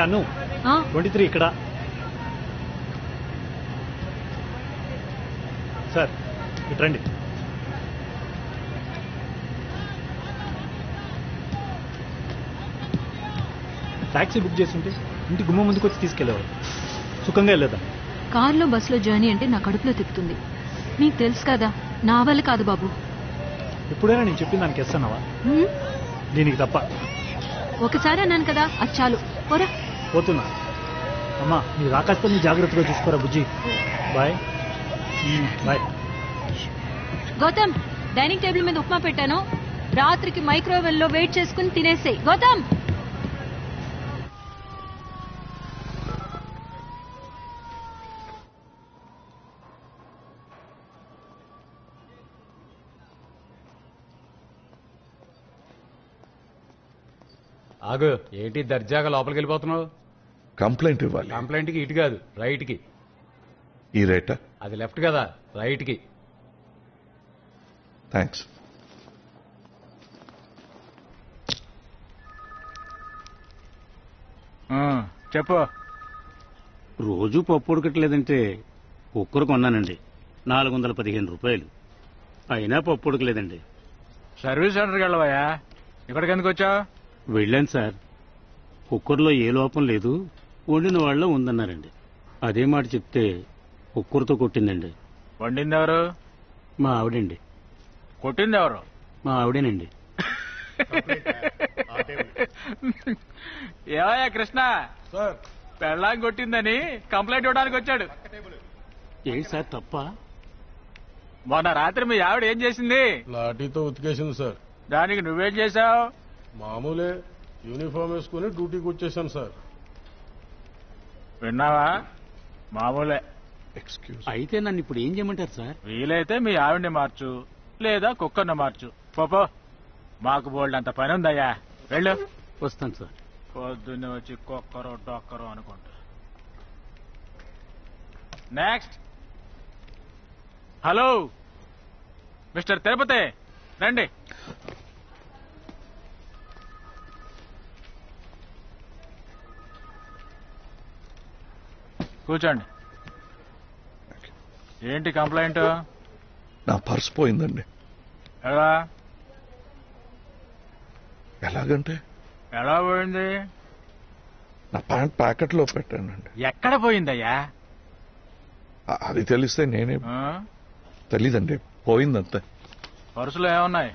అను 23 ఇక్కడ సార్ ఇటు రండి. టాక్సీ బుక్ చేస్తుంటే ఇంటి గుమ్మ ముందుకు వచ్చి తీసుకెళ్ళేవారు. సుఖంగా వెళ్ళేదా? కార్లో బస్సులో జర్నీ అంటే నా కడుపులో తిప్పుతుంది. నీకు తెలుసు కదా, నా వల్ల కాదు బాబు. ఎప్పుడైనా నేను చెప్పిన దానికి ఇస్తానవా? దీనికి తప్ప. ఒకసారి అన్నాను కదా, అది చాలు. పోరా. పోతున్నా. అమ్మా మీరు ఆకాశపల్లి జాగ్రత్తగా చూసుకోరా బుజ్జి. Bye bye. Gautam, dining table మీద ఉప్మా పెట్టాను, రాత్రికి మైక్రోవేవ్ లో వెయిట్ చేసుకుని తినేసేయ్. గౌతమ్. ఆగు, ఏంటి దర్జాగా లోపలికి వెళ్ళిపోతున్నావు? కంప్లైంట్ ఇవ్వాలి. కంప్లైంట్కి ఇటు కాదు, రైట్కి. ఈ రేటా? అది లెఫ్ట్ కదా, రైట్కి. థ్యాంక్స్. చెప్పు. రోజు పప్పు ఉడకట్లేదంటే కుక్కర్ కొన్నానండి, 415 రూపాయలు. అయినా పప్పు ఉడకలేదండి. సర్వీస్ సెంటర్కి వెళ్ళవయ్యా, ఇక్కడికి ఎందుకు వచ్చావు? వెళ్ళాను సార్, కుక్కర్లో ఏ లోపం లేదు, వండిన వాళ్ళ ఉందన్నారండి. అదే మాట చెప్తే కుక్కర్తో కొట్టిందండి. వండింది ఎవరు? మా ఆవిడండి. కొట్టింది ఎవరు? మా ఆవిడేనండి. ఏవయ్యా కృష్ణ, పెళ్ళాం కొట్టిందని కంప్లైంట్ ఇవ్వడానికి వచ్చాడు. ఏంటి సార్ తప్ప? మొన్న రాత్రి మీ ఆవిడ ఏం చేసింది? లాఠీతో ఉతికేసింది సార్. దానికి నువ్వేం చేశావు? మామూలే, యూనిఫామ్ వేసుకుని డ్యూటీకి వచ్చేసాను సార్. విన్నావా? మామూలే. ఎక్స్క్యూజ్. అయితే నన్ను ఇప్పుడు ఏం చేయమంటారు సార్? వీలైతే మీ ఆవిడ్ని మార్చు, లేదా కుక్కర్ని మార్చు. పోపో, మాకు బోల్డ్ అంత పని ఉందయ్యా, వెళ్ళు. వస్తాను సార్. పొద్దున్నే వచ్చి కుక్కరు డొక్కరు అనుకుంటా. నెక్స్ట్. హలో మిస్టర్ తిరుపతి, రండి. కూర్చోండి. ఏంటి కంప్లైంట్? నా పర్స్ పోయిందండి. ఎలా? ఎలాగంటే ఎలా పోయింది? నా ప్యాంట్ ప్యాకెట్లో పెట్టానండి. ఎక్కడ పోయిందయ్యా? అది తెలిస్తే నేనే. ఆ? తెలీదండి, పోయిందంతే. పర్సులో ఏమున్నాయి?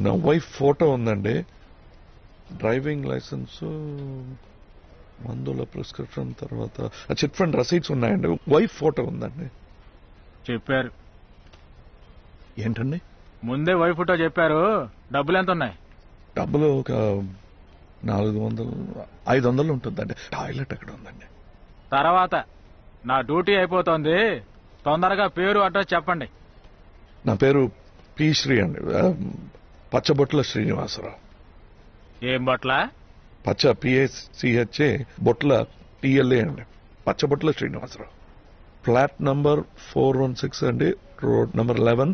నా వైఫ్ ఫోటో ఉందండి, డ్రైవింగ్ లైసెన్స్, మందుల ప్రిస్క్రిప్షన్, తర్వాత చిట్ ఫండ్ రసీట్స్ ఉన్నాయండి. వైఫ్ ఫోటో ఉందండి. చెప్పారు. ఏంటండి? ముందే వైఫ్ ఫోటో చెప్పారు. డబ్బులు ఎంత ఉన్నాయి? డబ్బులు ఒక 400 500 ఉంటుందండి. టాయిలెట్ ఎక్కడ ఉందండి? తర్వాత నా డ్యూటీ అయిపోతుంది, తొందరగా పేరు అడ్రస్ చెప్పండి. నా పేరు పి శ్రీ అండి, పచ్చబొట్ల శ్రీనివాసరావు. ఏం బట్ల? పచ్చ PACHA, బొట్ల TLA అండి, పచ్చబొట్ల శ్రీనివాసరావు. ఫ్లాట్ నంబర్ 416 అండి, road number 11,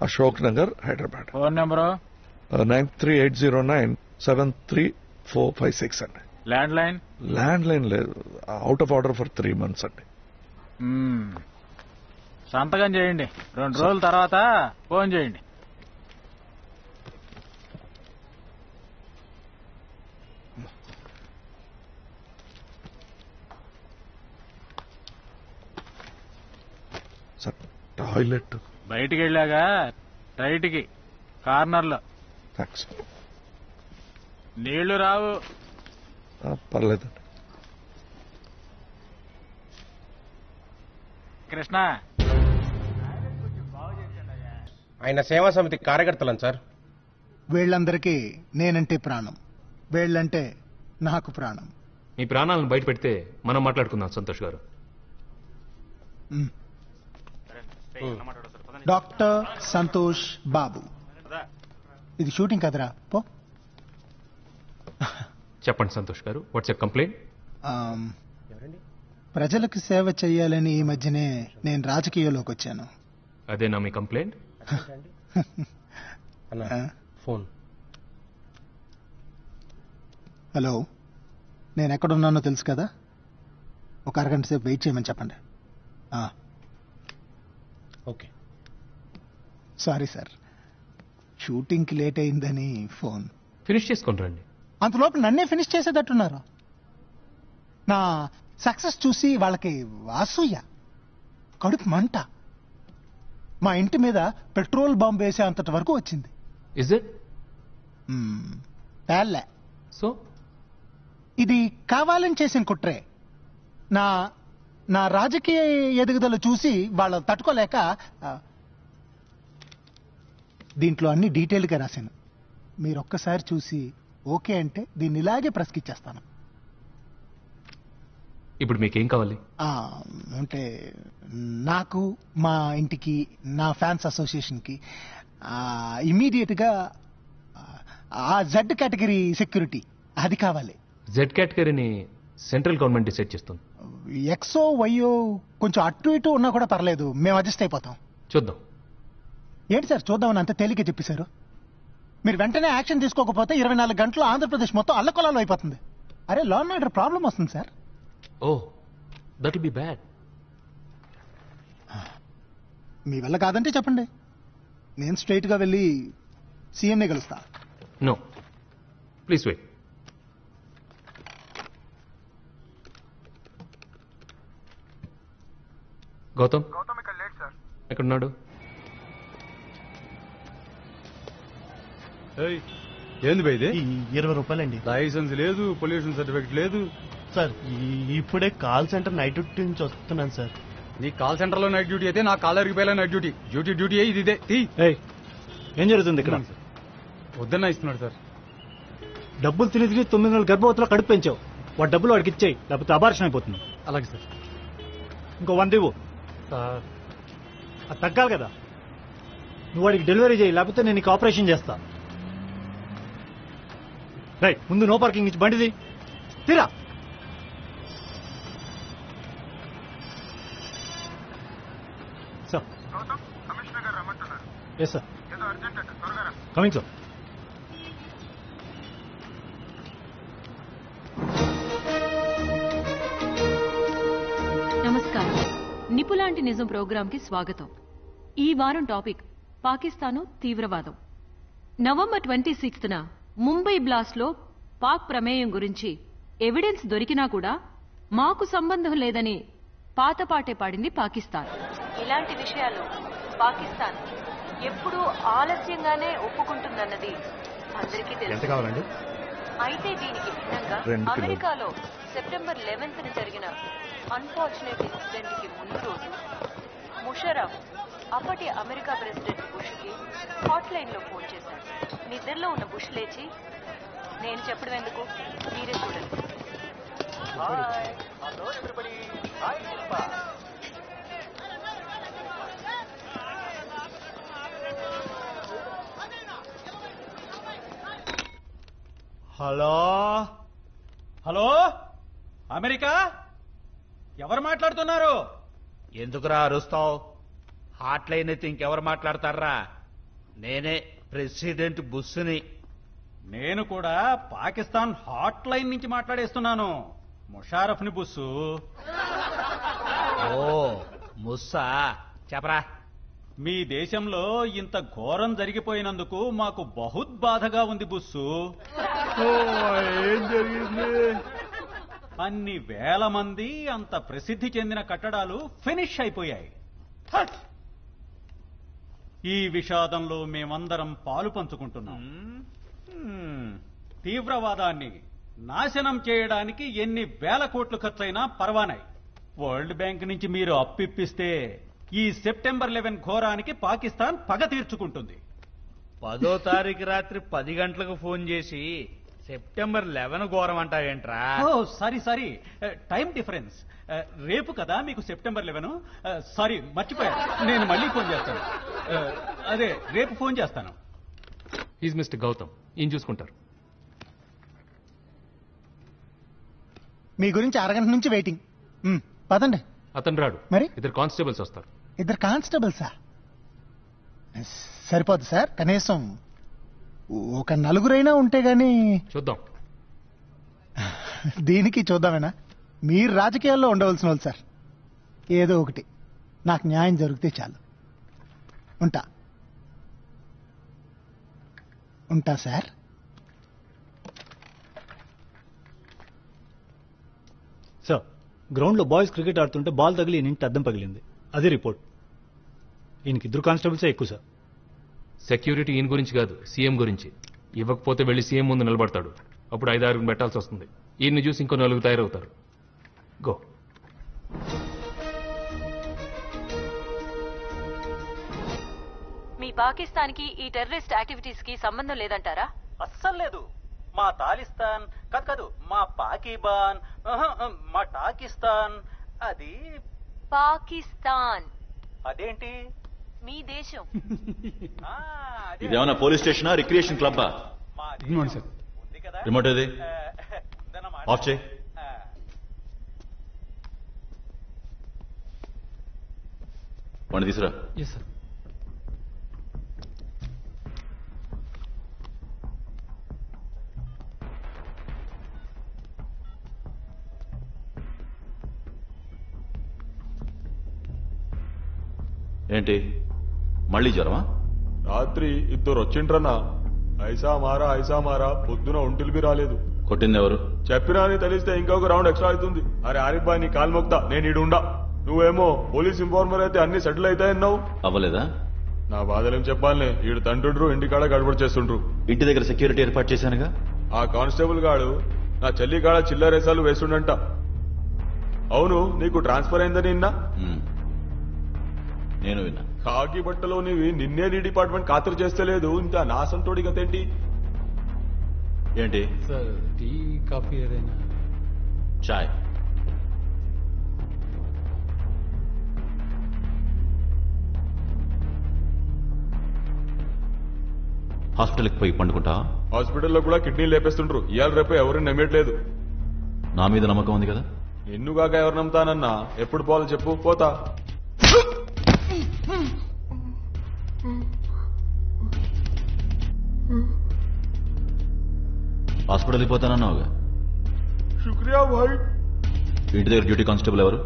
Ashok Nagar, Hyderabad. Phone number? 9380973456 అండి. Land line? ల్యాండ్ లైన్ లేదు, out of order for 3 months అండి. సంతకం చేయండి, 2 రోజుల తర్వాత ఫోన్ చేయండి. సార్ టాయిలెట్ బయటికి వెళ్ళాగా రైట్కి కార్నర్లో. థ్యాంక్స్. నీళ్లు రావు. పర్లేదండి. కృష్ణ, ఆయన సేవా సమితి కార్యకర్తలను సార్. వీళ్ళందరికీ నేనంటే ప్రాణం, వీళ్ళంటే నాకు ప్రాణం. మీ ప్రాణాలను బయట పెడితే మనం మాట్లాడుకుందాం సంతోష్ గారు. డాక్టర్ సంతోష్ బాబు. ఇది షూటింగ్ కదరా, పో. చెప్పండి సంతోష్ గారు, వాట్స్ యువర్ కంప్లైంట్? ప్రజలకు సేవ చేయాలని ఈ మధ్యనే నేను రాజకీయాల్లోకి వచ్చాను. అదేనా మీ కంప్లైంట్? ఫోన్. హలో, నేను ఎక్కడున్నానో తెలుసు కదా, ఒక అరగంట సేపు వెయిట్ చేయమని చెప్పండి. ఓకే. సారీ సార్, షూటింగ్కి లేట్ అయిందని ఫోన్. ఫినిష్ చేసుకొని రండి. అంతలోపు నన్నే ఫినిష్ చేసేటట్టున్నారు. నా సక్సెస్ చూసి వాళ్ళకి అసూయ, కడుపు మంట. మా ఇంటి మీద పెట్రోల్ బాంబు వేసే అంతటి వరకు వచ్చింది. ఇస్ ఇట్ పేర్లే. సో ఇది కావాలని చేసిన కుట్రే. నా నా రాజకీయ ఎదుగుదల చూసి వాళ్ళు తట్టుకోలేక దీంట్లో అన్ని డీటెయిల్గా రాశాను. మీరు ఒక్కసారి చూసి ఓకే అంటే దీన్ని ఇలాగే ప్రశ్కిచ్చేస్తాను. ఇప్పుడు మీకేం కావాలి? అంటే నాకు, మా ఇంటికి, నా ఫ్యాన్స్ అసోసియేషన్కి ఇమీడియట్గా ఆ జెడ్ కేటగిరీ సెక్యూరిటీ అది కావాలి. జెడ్ కేటగిరీని సెంట్రల్ గవర్నమెంట్ డిసైడ్ చేస్తుంది. ఎక్సో వైయో కొంచెం అటు ఇటు ఉన్నా కూడా పర్లేదు, మేము అడ్జస్ట్ అయిపోతాం. చూద్దాం. ఏంటి సార్ చూద్దామని అంత తేలిక చెప్పేశారు? మీరు వెంటనే యాక్షన్ తీసుకోకపోతే 24 గంటలు ఆంధ్రప్రదేశ్ మొత్తం అల్లకొలాలు అయిపోతుంది. అరే, లా అండ్ ఆర్డర్ ప్రాబ్లం వస్తుంది sir. Oh, that will be bad. మీ వల్ల కాదంటే చెప్పండి, నేను స్ట్రైట్గా వెళ్ళి సీఎంని కలుస్తా. No, please wait. గౌతమ్ ఎక్కడున్నాడు? ఏంది బై ఇది? 20 రూపాయలండి. లైసెన్స్ లేదు, పొల్యూషన్ సర్టిఫికెట్ లేదు. సార్ ఇప్పుడే కాల్ సెంటర్ నైట్ డ్యూటీ నుంచి వస్తున్నాను సార్. నీ కాల్ సెంటర్ లో నైట్ డ్యూటీ అయితే నా కాలర్కి పోయేలా నైట్ డ్యూటీ. డ్యూటీ ఇది ఇదే. ఏం జరుగుతుంది ఇక్కడ? వద్దన్నా ఇస్తున్నాడు సార్. డబ్బులు తిని 9 నెలలు గర్భవతిలో కడుపు పెంచావు. వాడు డబ్బులు వాడికి ఇచ్చేయి, లేకపోతే అబార్షన్ అయిపోతుంది. అలాగే సార్. ఇంకో 100 ఇవ్వు. సార్ అది తగ్గాలి కదా. నువ్వు వాడికి డెలివరీ చేయి, లేకపోతే నేను నీకు ఆపరేషన్ చేస్తా. రైట్, ముందు నో పార్కింగ్ ఇచ్చి బండిది తీరా. Sir yes sir, coming sir. నమస్కారం. నిపులాంటి నిజం ప్రోగ్రాంకి స్వాగతం. ఈ వారం టాపిక్ పాకిస్తాను తీవ్రవాదం. నవంబర్ 26న ముంబై బ్లాస్ట్లో పాక్ ప్రమేయం గురించి ఎవిడెన్స్ దొరికినా కూడా మాకు సంబంధం లేదని పాతపాటే పాడింది పాకిస్తాన్. ఇలాంటి విషయాలు పాకిస్తాన్ ఎప్పుడూ ఆలస్యంగానే ఒప్పుకుంటుందన్నది అందరికీ తెలుసు. అయితే దీనికి భిన్నంగా అమెరికాలో సెప్టెంబర్ 11న జరిగిన అన్ఫార్చునేట్ ఇన్సిడెంట్ కి ముందు రోజు ముషరఫ్ అప్పటి అమెరికా ప్రెసిడెంట్ బుష్ కి హాట్ లైన్ లో ఫోన్ చేశాడు. నిద్రలో ఉన్న బుష్ లేచి, నేను చెప్పడం ఎందుకు, మీరే చూడండి. హలో హలో, అమెరికా, ఎవరు మాట్లాడుతున్నారు? ఎందుకురా అరుస్తావు? హాట్ లైన్ అయితే ఇంకెవరు మాట్లాడతారా? నేనే ప్రెసిడెంట్ బుష్ని. నేను కూడా పాకిస్తాన్ హాట్ లైన్ నుంచి మాట్లాడేస్తున్నాను. ముషారఫ్ ని బుస్సు. ఓ ముస్సా, చెప్పరా. మీ దేశంలో ఇంత ఘోరం జరిగిపోయినందుకు మాకు బహుత్ బాధగా ఉంది బుస్సు. ఏం జరిగింది? అన్ని వేల మంది అంత ప్రసిద్ధి చెందిన కట్టడాలు ఫినిష్ అయిపోయాయి. ఈ విషాదంలో మేమందరం పాలు పంచుకుంటున్నాం. తీవ్రవాదాన్ని నాశనం చేయడానికి ఎన్ని వేల కోట్లు ఖర్చైనా పర్వానాయి. వరల్డ్ బ్యాంక్ నుంచి మీరు అప్పిప్పిస్తే ఈ సెప్టెంబర్ 11 ఘోరానికి పాకిస్తాన్ పగ తీర్చుకుంటుంది. 10వ తారీఖు రాత్రి 10 గంటలకు ఫోన్ చేసి సెప్టెంబర్ 11 ఘోరం అంటావేంట్రా? Sorry, time difference. రేపు కదా మీకు సెప్టెంబర్ 11. సారీ, మర్చిపోయాను. నేను మళ్ళీ ఫోన్ చేస్తాను. అదే రేపు ఫోన్ చేస్తాను. ఈజ్ మిస్టర్ గౌతమ్, ఏం చూసుకుంటారు? మీ గురించి అరగంట నుంచి వెయిటింగ్. పదండి. అతను రాడు, మరి 2 కానిస్టేబుల్స్ వస్తారు. 2 కానిస్టేబుల్సా? సరిపోదు సార్, కనీసం ఒక 4 ఉంటే గానీ. చూద్దాం. దీనికి చూద్దామేనా? మీరు రాజకీయాల్లో ఉండవలసిన వాళ్ళు సార్. ఏదో ఒకటి నాకు న్యాయం జరిగితే చాలు. ఉంటా ఉంటా సార్. సార్, గ్రౌండ్లో బాయ్స్ క్రికెట్ ఆడుతుంటే బాల్ తగిలి ఈయన అద్దం పగిలింది. అది రిపోర్ట్. ఈయనకి 2 కానిస్టేబుల్సే ఎక్కువ సార్. సెక్యూరిటీ ఈయన గురించి కాదు, సీఎం గురించి. ఇవ్వకపోతే వెళ్ళి సీఎం ముందు నిలబడతాడు. అప్పుడు 5-6 పెట్టాల్సి వస్తుంది. ఈయన్ని చూసి ఇంకో 4 తయారవుతారు. గో. మీ పాకిస్తాన్కి ఈ టెర్రరిస్ట్ యాక్టివిటీస్ కి సంబంధం లేదంటారా? అస్సలు లేదు. మా తాలిస్తాన్ కాదు, మా పాకీబాన్, మా టాకిస్తాన్. అది పాకిస్తాన్. అదేంటి? మీ దేశం. ఇదేమన్నా పోలీస్ స్టేషనా, రిక్రియేషన్ క్లబ్బా? రిమోట్ ఏది? ఆఫ్ చేయి. వాడిని తీసురా. ఏంటి మళ్ళీ జ్వరమా? రాత్రి 2 వచ్చిండ్రన్నా. ఐసా మారా పొద్దున ఒంటిలిపి రాలేదు. కొట్టింది ఎవరు? చెప్పినా అని తెలిస్తే ఇంకొక రౌండ్ ఎక్స్ట్రా అవుతుంది. అరే ఆరిఫ్ బాయ్, నీ కాలు మొక్తా, నేను ఈడుండా. నువ్వేమో పోలీస్ ఇన్ఫార్మర్ అయితే అన్ని సెటిల్ అవుతాయన్నావు. అవ్వలేదా? నా బాధలేం చెప్పాలనే, ఈడు తంటుండ్రు, ఇంటికాడ గడబడి చేస్తుండ్రు. ఇంటి దగ్గర సెక్యూరిటీ ఏర్పాటు చేశానుగా. ఆ కానిస్టేబుల్ గాడు నా చెల్లి కాడ చిల్లరేసాలు వేస్తుండంట. అవును, నీకు ట్రాన్స్ఫర్ అయిందని నిన్న నేను విన్నా. కాకి బట్టలో నీవి నిన్నే నీ డిపార్ట్మెంట్ ఖాతరు చేస్తలేదు. ఇంకా నా సంతోడి గతేంటి? ఏంటి? సార్, టీ కాఫీ ఏదైనా? చాయ్. హాస్పిటల్కి పోయి పండుకుంటా? హాస్పిటల్లో కూడా కిడ్నీలు లేపేస్తుండ్రు. ఇవాళ రేపు ఎవరిని నమ్మేయట్లేదు. నా మీద నమ్మకం ఉంది కదా? నిన్నుగాక ఎవరు నమ్ముతానన్నా? ఎప్పుడు పోవాలో చెప్పు, పోతా. హాస్పిటల్కి పోతానన్నావుగా. శుక్రియా భాయ్. ఇంటి దగ్గర డ్యూటీ కానిస్టేబుల్ ఎవరు?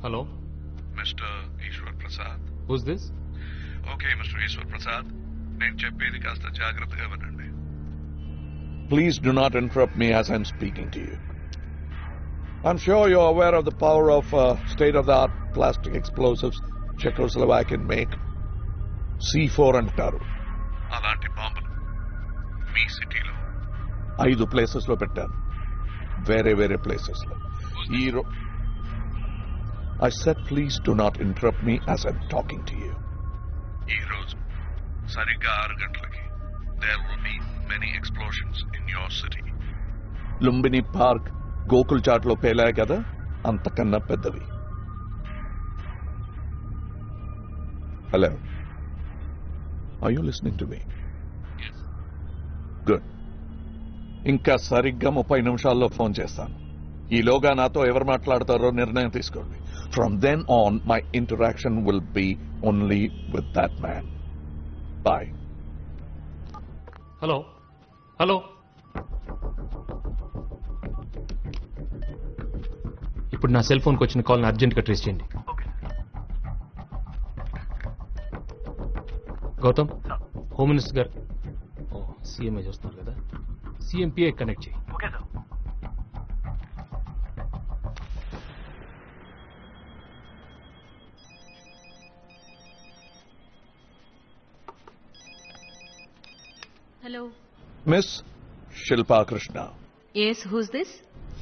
Hello, mister Eshwar Prasad. Who's this? Okay mister Eshwar Prasad, నేను చెప్పేది కాస్త జాగ్రత్తగా వినండి. Please do not interrupt me as I'm speaking to you. I'm sure you're aware of the power of state-of-the-art plastic explosives Czechoslovakia make. C4 అంటారు. అలాంటి బాంబులు మీ సిటీలో 5 ప్లేసెస్ లో పెట్టాను. వేరే ప్లేసెస్ లో. I said please do not interrupt me as I'm talking to you. ఈ రోజు సరిగ్గా 6 గంటలకి there will be many explosions in your city. Lumbini park, Gokul chaat లో పేలాయి కదా, అంతకన్నా పెద్దవి. Hello, are you listening to me? Good. ఇంకా సరిగ్గా 30 నిమిషాల్లో ఫోన్ చేస్తాను. ఈలోగా నాతో ఎవరు మాట్లాడతారో నిర్ణయం తీసుకోండి. From then on, my interaction will be only with that man. Bye. Hello hello, ఇప్పుడు నా సెల్ ఫోన్కి వచ్చిన కాల్ని అర్జెంట్గా ట్రేస్ చేయండి. గౌతమ్, హోమ్ మినిస్టర్ గారు, సీఎంఏ చూస్తున్నారు కదా, సిఎంపిఏ కనెక్ట్ చేయి. Okay sir. Hello. Miss Shilpa Krishna. Yes, who's this?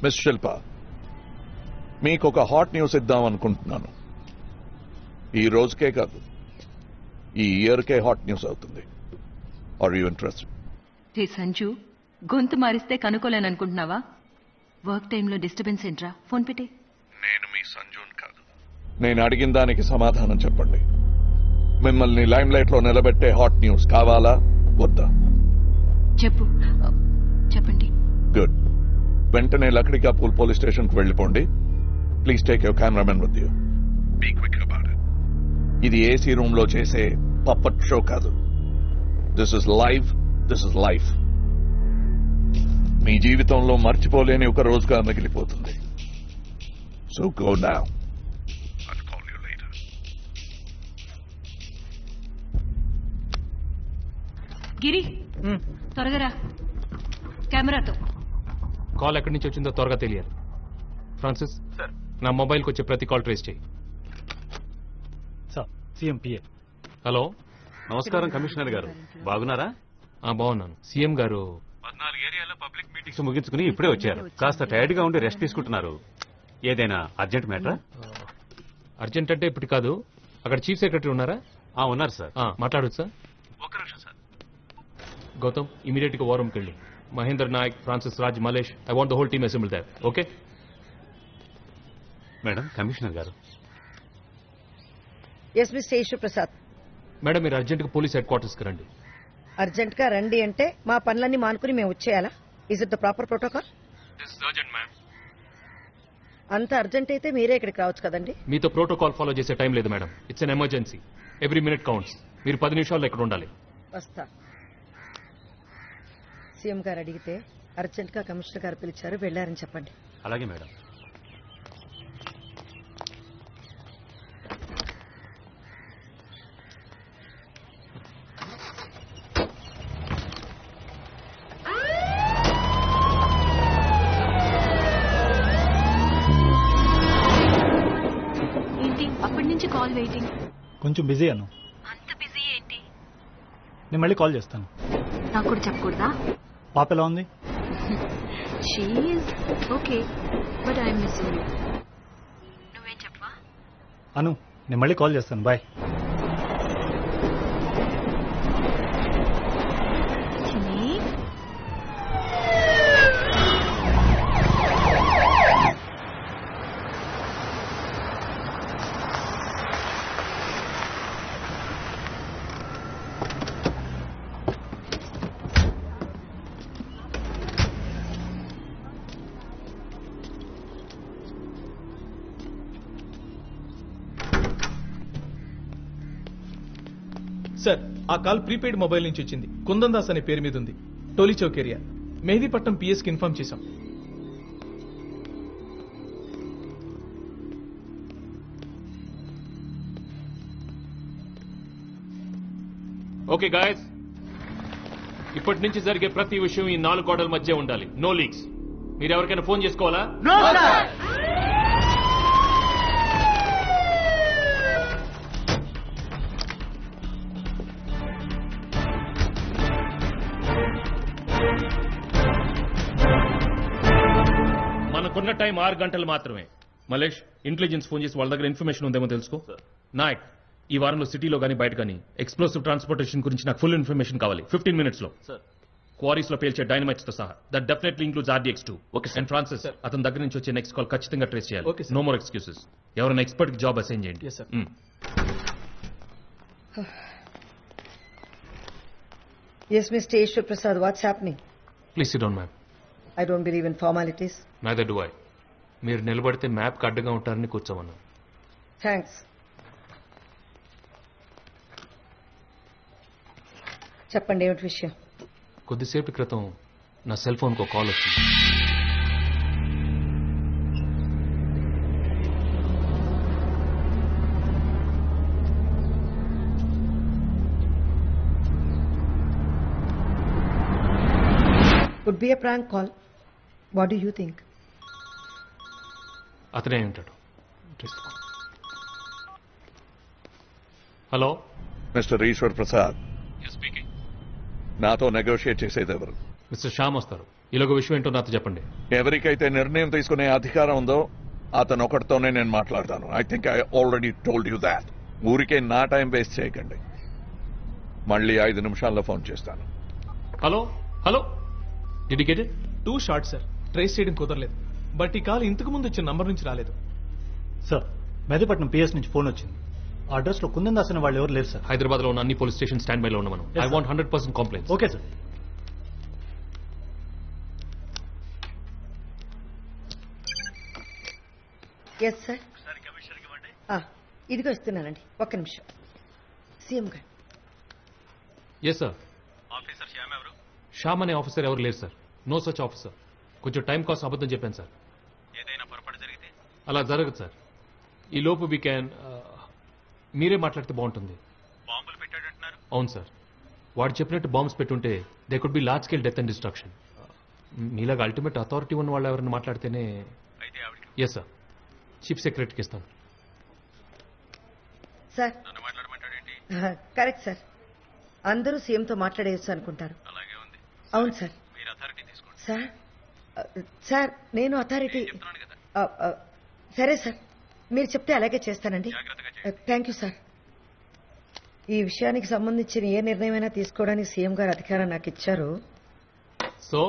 Miss Shilpa, మీకు ఒక హాట్ న్యూస్ ఇద్దాం అనుకుంటున్నాను. ఈ రోజుకే కాదు, ఈ ఇయర్కే హాట్ న్యూస్ అవుతుంది. Are you interested? రే సంజు, గొంతు మారిస్తే కనుక్కోలేననుకుంటున్నావా? వర్క్ టైంలో డిస్టర్బెన్స్ ఏంట్రా? ఫోన్ పెట్టే. నేను మీ సంజున్ కాదు. నేను అడిగిన దానికి సమాధానం చెప్పండి. మిమ్మల్ని లైమ్ లైట్ లో నిలబెట్టే హాట్ న్యూస్ కావాలా వద్దా? చెప్పు. చెప్పండి. గుడ్. వెంటనే లక్డికాపూల్ పోలీస్ స్టేషన్ కు వెళ్ళిపోండి. Please take your cameraman with you. Be quick about it. ఇది ఏసీ రూమ్ లో చేసే పప్పట్ షో కాదు. This is live. This is life. మీ జీవితంలో మర్చిపోలేని ఒక రోజుగా మిగిలిపోతుంది. So go now. I'll call you later. Giri, త్వరగా రా కెమెరాతో. కాల్ ఎక్కడి నుంచి వచ్చిందో త్వరగా తెలియాలి. ఫ్రాన్సిస్, నా మొబైల్కి వచ్చే ప్రతి కాల్ ట్రేస్ చేయి. సార్, సిఎంపిఏ. హలో. నమస్కారం కమిషనర్ గారు, బాగున్నారా? బాగున్నాను. సీఎం గారు 14 ఏరియాలో పబ్లిక్ మీటింగ్స్ ముగించుకుని ఇప్పుడే వచ్చారు. కాస్త టైర్డ్ గా ఉండి రెస్ట్ తీసుకుంటున్నారు. ఏదైనా అర్జెంట్ మ్యాటరా? అర్జెంట్ అంటే ఇప్పుడు కాదు. అక్కడ చీఫ్ సెక్రటరీ ఉన్నారా? ఉన్నారు సార్. మాట్లాడొచ్చు సార్. ఒక్క నిమిషం సార్. గౌతమ్, ఇమీడియట్ గా వారంకి వెళ్ళి Mahender Nayak, Francis Raj, Malesh, I want the whole team assembly there. Okay madam, commissioner గారు. Yes mister Eshwar Prasad. Madam, మీరు అర్జెంట్ గా పోలీస్ హెడ్ క్వార్టర్స్ కి రండి. అర్జెంట్ గా రండి అంటే మా పనులన్నీ మానుకుని మేము వచ్చేయాలా? Is it the proper protocol? అంత అర్జెంట్ అయితే మీరే ఇక్కడికి రావచ్చు కదండి. మీతో ప్రోటోకాల్ ఫాలో చేసే టైం లేదు madam. It's an emergency. Every minute counts. మీరు 10 నిమిషాల్లో ఇక్కడ ఉండాలి. వస్తా. సీఎం గారు అడిగితే అర్జెంట్ గా కమిషనర్ గారు పిలిచారు, వెళ్లారని చెప్పండి. అలాగే మేడం. ఏంటి అప్పటి నుంచి కాల్ వెయిటింగ్? కొంచెం బిజీ అను. అంత బిజీ ఏంటి? నేను మళ్ళీ కాల్ చేస్తాను. నాకు కూడా చెప్పకూడదా? పాప ఎలా ఉంది? She is okay, but I'm missing you. నువ్వేం చెప్పవా? అను, నేను మళ్ళీ కాల్ చేస్తాను. బాయ్. సార్, ఆ కాల్ ప్రీపెయిడ్ మొబైల్ నుంచి వచ్చింది. కుందన్ దాస్ అనే పేరు మీద ఉంది. టోలీ చౌక్ ఏరియా. మెహదీపట్నం పిఎస్ కి ఇన్ఫార్మ్ చేశాం. ఓకే గాయస్, ఇప్పటి నుంచి జరిగే ప్రతి విషయం ఈ 4 గోడల మధ్య ఉండాలి. No leaks. మీరు ఎవరికైనా ఫోన్ చేసుకోవాలా? మనకున్న టైం 6 గంటలు మాత్రమే. మలేష్, ఇంటెలిజెన్స్ ఫోన్ చేసి వాళ్ళ దగ్గర ఇన్ఫర్మేషన్ ఉందేమో తెలుసుకో. నాయక్, ఈ వారంలో సిటీలో కానీ బయట కానీ ఎక్స్ప్లోసివ్ ట్రాన్స్పోర్టేషన్ గురించి నాకు ఫుల్ ఇన్ఫర్మేషన్ కావాలి 15 minutes లో. క్వారీస్ లో పేల్చే డైనమైట్స్ తో సహా. That definitely includes RDX2. And Francis, అతని దగ్గర నుంచి వచ్చే నెక్స్ట్ కాల్ ఖచ్చితంగా ట్రేస్ చేయాలి. No more excuses. ఎవరైనా ఎక్స్పర్ట్ కి జాబ్ అసైన్ చేయండి. Yes mister Eshwar Prasad, what's happening? Please sit down ma'am. I don't believe in formalities. Neither do I. మీరు నిలబడితే మ్యాప్ కి అడ్డుగా ఉంటారని కూర్చోమన్నా. థ్యాంక్స్. చెప్పండి, ఏమిటి విషయం? కొద్దిసేపటి క్రితం నా సెల్ ఫోన్కి ఒక కాల్ వచ్చింది. Would be a prank call. What do you think? అతనే ఉంటాడు. Hello mister Eshwar Prasad, speaking. నాతో నెగోషియేట్ చేసేది ఎవరు? మిస్టర్ శ్యామ్ వస్తారు. ఇలాగ విషయం ఏంటో నాతో చెప్పండి. ఎవరికైతే నిర్ణయం తీసుకునే అధికారం ఉందో అతను ఒకటితోనే నేను మాట్లాడతాను. I think I already told you that. ఊరికే నా టైం వేస్ట్ చేయకండి. మళ్ళీ 5 నిమిషాల్లో ఫోన్ చేస్తాను. Hello hello, did you get it? 2 short sir, trace చేయడం కుదరలేదు. బట్ ఈ కాల్ ఇంతకు ముందు వచ్చిన నంబర్ నుంచి రాలేదు. సార్, మెహదీపట్నం పిఎస్ నుంచి ఫోన్ వచ్చింది. ఆ అడ్రస్ లో కుందన్ దాస్ అనే వాళ్ళు ఎవరు లేరు సార్. హైదరాబాద్ లో ఉన్న అన్ని పోలీస్ స్టేషన్ స్టాండ్ బై లో ఉన్న మనం. I want 100% complaints. Okay sir. Yes sir. ఇదిగో ఇస్తున్నానండి, ఒక్క నిమిషం. సీఎం గారు. Yes sir. ఆఫీసర్ శ్యామ్ ఎవరు? శ్యామ్ అనే ఆఫీసర్ ఎవరు లేరు సార్. No such officer. కొంచెం టైం కోసం అబద్ధం చెప్పాను సార్. ఏదైనా పొరపాటు జరిగితే? అలా జరగదు సార్. ఈ లోపు వీ క్యాన్ మీరే మాట్లాడితే బాగుంటుంది. బాంబులు పెట్టాడంటున్నారు? అవును సార్. వాడు చెప్పినట్టు బాంబ్స్ పెట్టుంటే they could be large scale death and destruction. మీలాగా అల్టిమేట్ అథారిటీ ఉన్న వాళ్ళు ఎవరైనా మాట్లాడితేనే. అయితే ఆవిడకి? ఎస్ సార్, చీఫ్ సెక్రటరీకి ఇస్తాను. సార్, నన్ను మాట్లాడమంటాడేంటి? Correct sir. అందరూ సీఎంతో మాట్లాడేయచ్చు అనుకుంటారు. అలాగే ఉంది. అవును సార్. మీరు అథారిటీ తీసుకోండి. సార్, సార్ నేను అథారిటీ. చెప్తున్నాను కదా. సరే సార్, మీరు చెప్తే అలాగే చేస్తానండి. Thank you sir. ఈ విషయానికి సంబంధించిన ఏ నిర్ణయమైనా తీసుకోవడానికి సీఎం గారు అధికారం నాకు ఇచ్చారు. So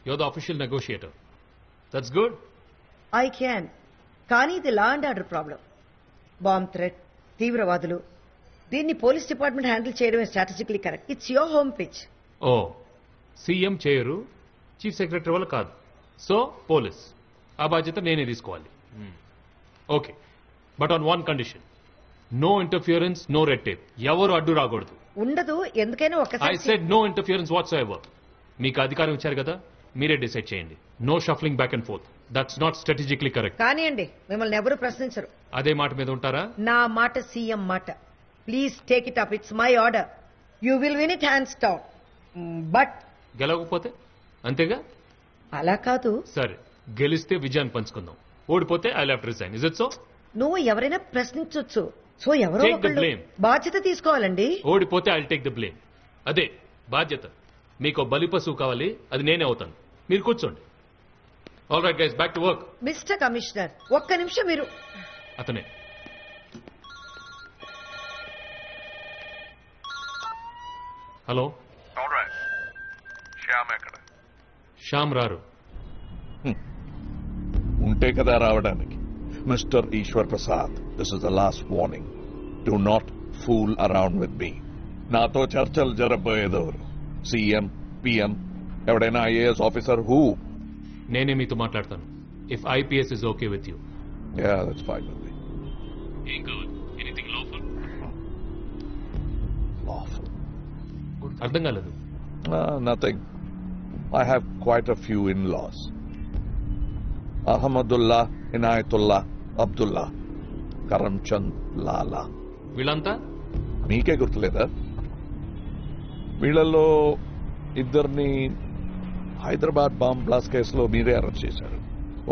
you're the official negotiator. That's good. I can. కానీ ఇది law and order problem. Bomb threat, తీవ్రవాదులు, దీన్ని పోలీస్ డిపార్ట్మెంట్ హ్యాండిల్ చేయడమే strategically correct. It's your home pitch. Oh, CM చేయరు, చీఫ్ సెక్రటరీ వల్ల కాదు. సో పోలీస్ ఆ బాధ్యత నేనే తీసుకోవాలి. Okay, but on one condition. No interference, no red tape. ఎవరు అడ్డు రాకూడదు. ఉండదు. ఎందుకైనా ఐ ఒకసారి said no interference whatsoever. మీకు అధికారం ఇచ్చారు కదా, మీరే డిసైడ్ చేయండి. No shuffling back and forth. That's not strategically correct. కానివ్వండి, మిమ్మల్ని ఎవరు ప్రశ్నించరు. అదే మాట మీద ఉంటారా? నా మాట సీఎం మాట. Please take it up. It's my order. You will win it hands down. But గెలవకపోతే అంతేగా? అలా కాదు. సరే, గెలిస్తే విజయాన్ని పంచుకుందాం. ఓడిపోతే I have to resign. Is it so? నువ్వు ఎవరైనా ప్రశ్నించొచ్చు. సో ఎవరో Take the ఒకళ్ళు blame. బాధ్యత తీసుకోవాలండి. ఓడిపోతే ఐ టేక్ ద బ్లేమ్. అదే బాధ్యత. మీకు బలి పశువు కావాలి, అది నేనే అవుతాను. మీరు కూర్చోండి. All right guys, back to work. Mister commissioner, ఒక్క నిమిషం మీరు. అతనే. హలో. శ్యామ్ ఎక్కడ? శ్యామ్ రారు. ఉంటే కదా రావడానికి. Mister Eshwar Prasad, this is the last warning. Do not fool around with me. నాతో చర్చలు జరగబోయేదెవరు? సీఎం, పిఎం, ఎవడైనా ఐఏఎస్ ఆఫీసర్? హూ? నేనే మీతో మాట్లాడతాను. If IPS is okay with you. Yeah, that's fine with me. ఏం కావాలి? Anything lawful? Lawful. అర్థం కాలేదు. Nothing. I have quite a few in-laws. Ahmadullah, Inayatullah, Abdullah, Karamchand, Lala. వీళ్ళంతా మీకే గుర్తులేదా? వీళ్ళల్లో ఇద్దరిని హైదరాబాద్ బాంబ్ బ్లాస్ట్ కేసులో మీరే అరెస్ట్ చేశారు.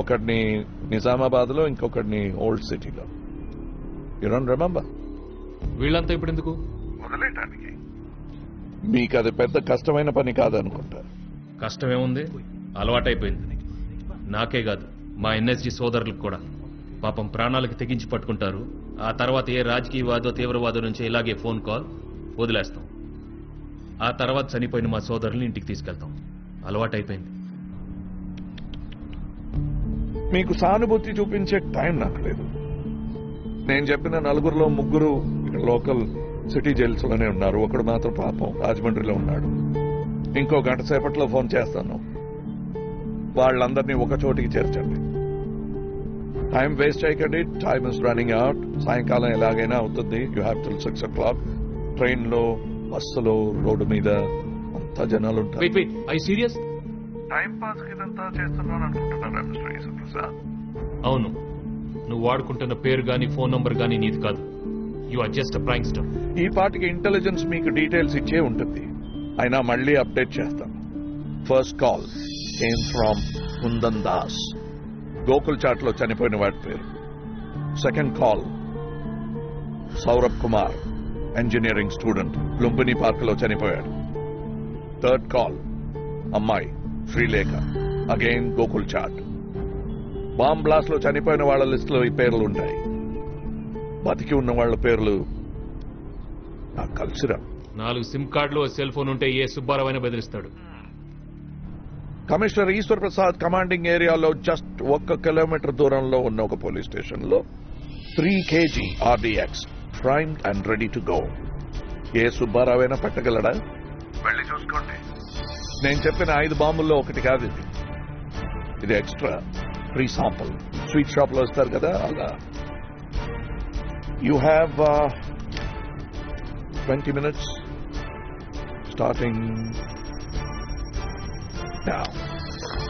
ఒకడిని నిజామాబాద్ లో, ఇంకొకడిని ఓల్డ్ సిటీలో. You don't remember? వీళ్ళంతా ఇప్పుడు ఎందుకు? వదిలేటానికి. మీకు అది పెద్ద కష్టమైన పని కాదనుకుంటా. కష్టమేముంది, అలవాటైపోయింది. నాకే కాదు, మా ఎన్ఎస్జీ సోదరులకు కూడా. పాపం ప్రాణాలకు తెగించి పట్టుకుంటారు. ఆ తర్వాత ఏ రాజకీయవాదో తీవ్రవాదో నుంచి ఇలాగే ఫోన్ కాల్ వదిలేస్తాం. ఆ తర్వాత చనిపోయిన మా సోదరుల్ని ఇంటికి తీసుకెళ్తాం. అలవాటైపోయింది. మీకు సానుభూతి చూపించే టైం నాకు లేదు. నేను చెప్పిన 4గురిలో 3 లోకల్ సిటీ జైల్స్ లోనే ఉన్నారు. ఒకడు మాత్రం పాపం రాజమండ్రిలో ఉన్నాడు. ఇంకో గంట సేపట్లో ఫోన్ చేస్తాను. వాళ్ళందరినీ ఒక చోటికి చేర్చండి. టైం వేస్ట్ చేయకండి. Time is running out. సాయంకాలం ఎలాగైనా అవుతుంది. You have till 6 o'clock. ట్రైన్లో, బస్సులో, రోడ్డు మీద అంతా జనాలు ఉంటారు. Wait wait, I serious? Time pass ఇదంతా చేస్తున్నాను అనుకుంటున్నారా మిస్టర్ ఈశ్వర్ ప్రసాద్? అవును. నువ్వు వాడుకుంటున్న పేరు గానీ ఫోన్ నంబర్ గానీ నీది కాదు. You are just a prankster. ఈ పాటికి ఇంటెలిజెన్స్ మీకు డీటెయిల్స్ ఇచ్చే ఉంటుంది. అయినా మళ్ళీ అప్డేట్ చేస్తాను. First call came from Kundan Das, Gokul chaat లో చనిపోయిన వాడి పేరు. Second call Saurabh Kumar, engineering student, Lumbini park లో చనిపోయాడు. థర్డ్ కాల్ అమ్మాయి Srilekha, again Gokul chaat. Bomb blast లో చనిపోయిన వాళ్ళ లిస్ట్ లో ఈ పేర్లు ఉంటాయి. బతికి ఉన్న వాళ్ళ పేర్లు నాకు కలిసిరా. 4 సిమ్ కార్డులు, సెల్ ఫోన్ ఉంటే ఏ సుబ్బారావు అయినా బెదిరిస్తాడు. కమిషనర్ ఈశ్వర్ ప్రసాద్ కమాండింగ్ ఏరియాలో జస్ట్ 1 కిలోమీటర్ దూరంలో ఉన్న ఒక పోలీస్ స్టేషన్ లో 3 kg RDX primed and ready to go. ఏ సుబ్బారావైనా పట్టగలడా? వెళ్ళి చూసుకోండి. నేను చెప్పిన 5 బాంబుల్లో ఒకటి కాదు ఇది. ఇది extra free sample. Sweet shop లో వస్తారు కదా అలా. You have 20 minutes starting now.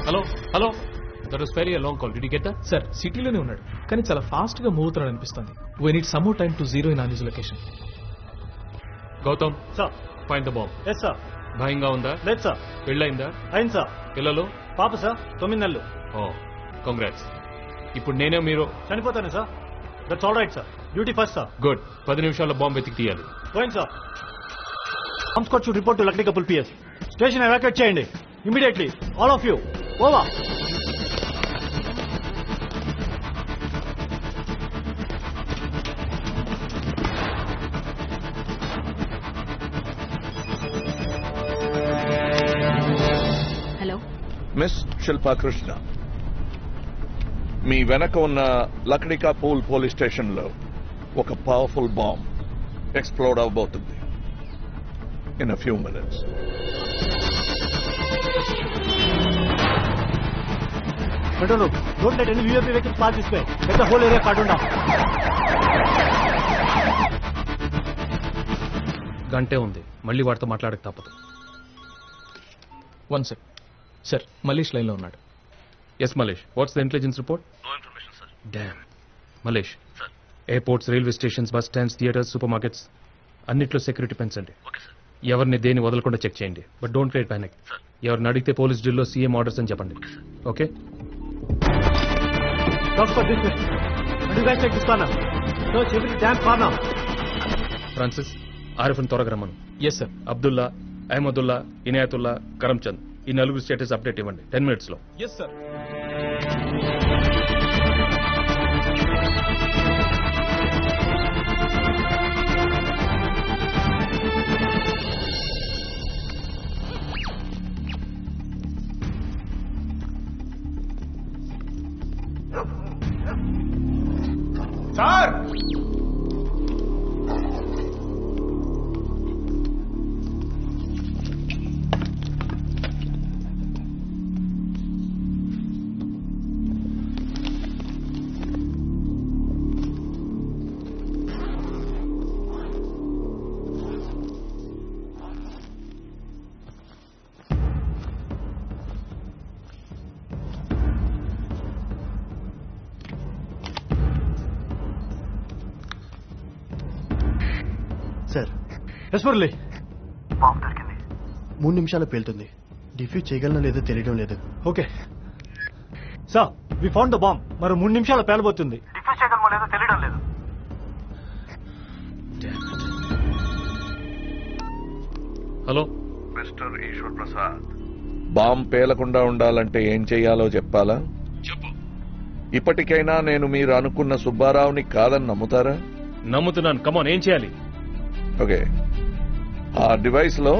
Hello that was very long call. Did you get that? Sir సిటీలోనే ఉన్నాడు కానీ చాలా ఫాస్ట్ గా మూవ్ అవుతున్నాడు అనిపిస్తుంది. We need some more time to zero in on his location. Gautam sir. Find the bomb. Yes sir. భయంగా ఉందా? లేదు సార్. పెళ్ళైందా? అయింది సార్. పిల్లలు? పాప సార్ 9 నెలలు. Oh congrats. ఇప్పుడు నేనే మీరు చనిపోతాను sir. That's all right sir. Duty first sir. Good. 10 నిమిషాల్లో బాంబు వెతికి తీయాలి. పోయింది sir. Bomb squad should report to Lakdikapul PS. Station evacuate చేయండి immediately. All of you. Over. Hello miss Shilpa Krishna, మీ వెనక ఉన్న లక్డికా పూల్ పోలీస్ స్టేషన్ లో ఒక పవర్ఫుల్ బాంబ్ ఎక్స్ప్లోడ్ అవబోతుంది in a few minutes. Control room. Don't let any UAP vehicles pass this way. Let the whole area cordon down. గంటే ఉంది. మళ్ళీ వాడితో మాట్లాడక తప్పదు. 1 sec. సార్ మలేష్ లైన్ లో ఉన్నాడు. Yes Malesh, what's the intelligence report? No information sir. Damn. Malesh, airports, railway stations, bus stands, theatres, supermarkets అన్నిట్లో security పెంచండి. ఎవరిని దేని వదలకుండా చెక్ చేయండి. But don't create panic. ఎవరిని అడిగితే పోలీస్ డ్రిల్లో సీఎం ఆర్డర్స్ అని చెప్పండి. ఓకే? ఫ్రాన్సిస్, ఆరిఫ్ని త్వరగా రమ్మను. Yes sir. అబ్దుల్లా, అహ్మదుల్లా, ఇనాయతుల్లా, కరంచంద్ ఈ 4 స్టేటస్ అప్డేట్ ఇవ్వండి 10 minutes లో. Yes sir. Sir sir. Yes Murali. Bomb దొరికింది. 3 నిమిషాలు పేలుతుంది. డిఫ్యూజ్ చేయగలనో లేదో తెలియడం లేదు. Okay sir, we found the bomb. మరో 3 నిమిషాలు పేలబోతుంది. డిఫ్యూజ్ చేయగలమో లేదో తెలియడం లేదు. Hello mister Eshwar Prasad, bomb పేలకుండా ఉండాలంటే ఏం చెయ్యాలో చెప్పాలా? చెప్పు. ఇప్పటికైనా నేను మీరు అనుకున్న సుబ్బారావుని కాదని నమ్ముతారా? నమ్ముతున్నాను. కమాన్, ఏం చేయాలి? ఓకే, ఆ డివైస్ లో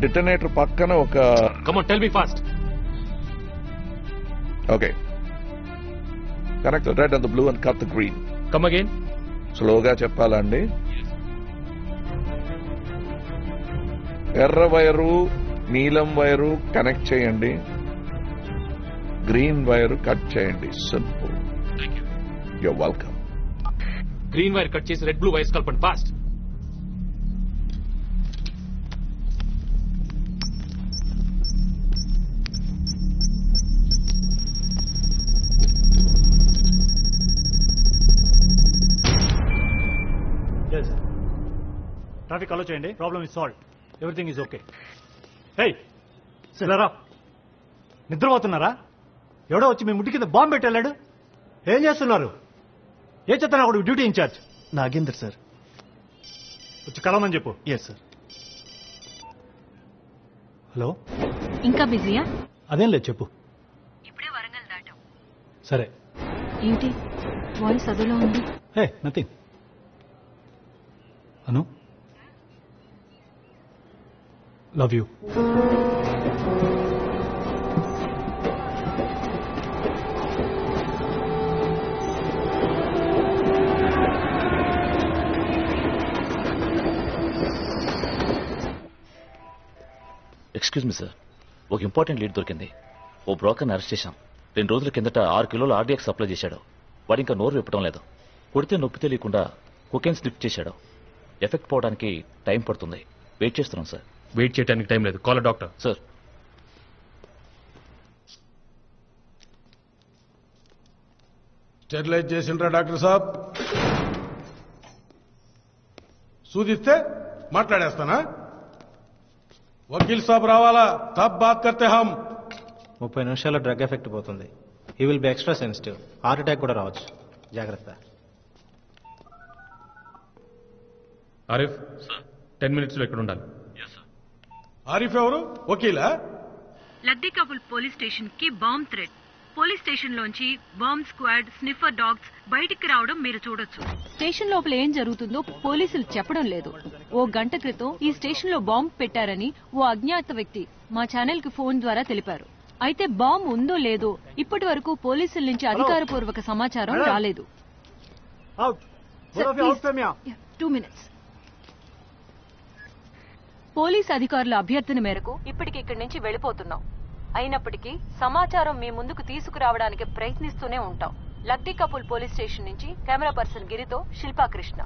డిటనేటర్ పక్కన ఒక come on tell me fast. Okay, connect the red and the blue and cut the green. Come again. స్లోగా చెప్పాలా అండి? ఎర్ర వైరు నీలం వైరు కనెక్ట్ చేయండి, గ్రీన్ వైరు కట్ చేయండి. Simple. You're welcome. Green wire cut చేసి రెడ్ బ్లూ వైర్స్ కలపండి fast. Traffic allow చేయండి. Problem is solve. Everything is okay. Hey, రా. నిద్రపోతున్నారా? ఎవడో వచ్చి మీ ముట్టి కింద బాంబు పెట్టి వెళ్ళాడు. ఏం చేస్తున్నారు? ఏ చెప్తాను అక్కడ డ్యూటీ ఇన్ఛార్జ్ నాగేందర్ సార్. వచ్చి కలవమని చెప్పు. Yes sir. హలో, ఇంకా బిజీయా? అదేం లేదు, చెప్పు. ఇప్పుడే వరంగల్ దాటాం. సరే. ఏంటి వాయిస్ అదులో ఉంది? Hey, nothing. Anu, love you. Excuse me sir, ఒక ఇంపార్టెంట్ లీడ్ దొరికింది. ఓ బ్రోకర్ని అరెస్ట్ చేశాం. 2 రోజుల కిందట 6 కిలోల ఆర్డీఎక్స్ సప్లై చేశాడు. వాడు ఇంకా నోరు విప్పడం లేదు. కొడితే నొప్పి తెలియకుండా కొకేన్ స్లిప్ చేశాడు. ఎఫెక్ట్ పోవడానికి టైం పడుతుంది. వెయిట్ చేస్తున్నాం సార్. వెయిట్ చేయడానికి టైం లేదు. Call doctor. సార్. స్టెరిలైజ్ చేసిండ్రా డాక్టర్ సాబ్? సూదిస్తే మాట్లాడేస్తానా? వకీల్ సాబ్ రావాలా? తబ్ బాత్ కర్తే హమ్. 30 నిమిషాల్లో డ్రగ్ ఎఫెక్ట్ పోతుంది. He will be extra sensitive. Heart attack కూడా రావచ్చు. జాగ్రత్త. ఆరిఫ్, 10 minutes లో ఇక్కడ ఉండాలి. ఆరిఫ్ ఎవరు? వకీలా? లగ్దికాపుల్ పోలీస్ స్టేషన్ కి బాంబ్ థ్రెట్. పోలీస్ స్టేషన్ లోంచి బాంబ్ స్క్వాడ్, స్నిఫర్ డాగ్స్ బయటికి రావడం మీరు చూడొచ్చు. స్టేషన్ లోపల ఏం జరుగుతుందో పోలీసులు చెప్పడం లేదు. ఓ గంట క్రితం ఈ స్టేషన్ లో బాంబ్ పెట్టారని ఓ అజ్ఞాత వ్యక్తి మా ఛానల్ కి ఫోన్ ద్వారా తెలిపారు. అయితే బాంబ్ ఉందో లేదో ఇప్పటి వరకు పోలీసుల నుంచి అధికారపూర్వక సమాచారం రాలేదు. 2 minutes. పోలీస్ అధికారుల అభ్యర్థన మేరకు ఇప్పటికి ఇక్కడి నుంచి వెళ్లిపోతున్నాం. అయినప్పటికీ సమాచారం మీ ముందుకు తీసుకురావడానికి ప్రయత్నిస్తూనే ఉంటాం. లగ్దికాపుల్ పోలీస్ స్టేషన్ నుంచి కెమెరా పర్సన్ గిరితో Shilpa Krishna.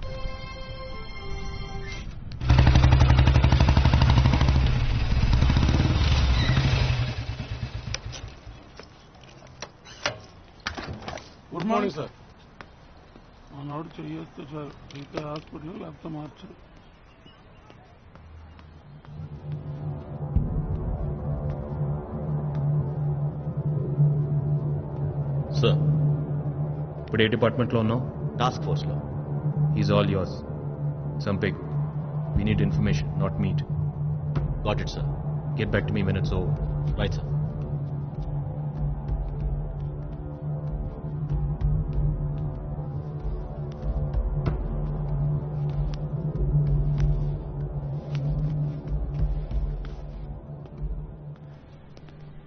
Good morning sir. ఆనాడు చెయ్యొస్తే సార్, ఇంకా హాస్పిటల్ లేకపోతే మార్చరు. సార్, ఇప్పుడు ఏ డిపార్ట్మెంట్ లో ఉన్నావు? టాస్క్ ఫోర్స్ లో. Is all yours. సంపేగ్, we need information, not meet. Got it sir. Get back to me minutes over. Right sir.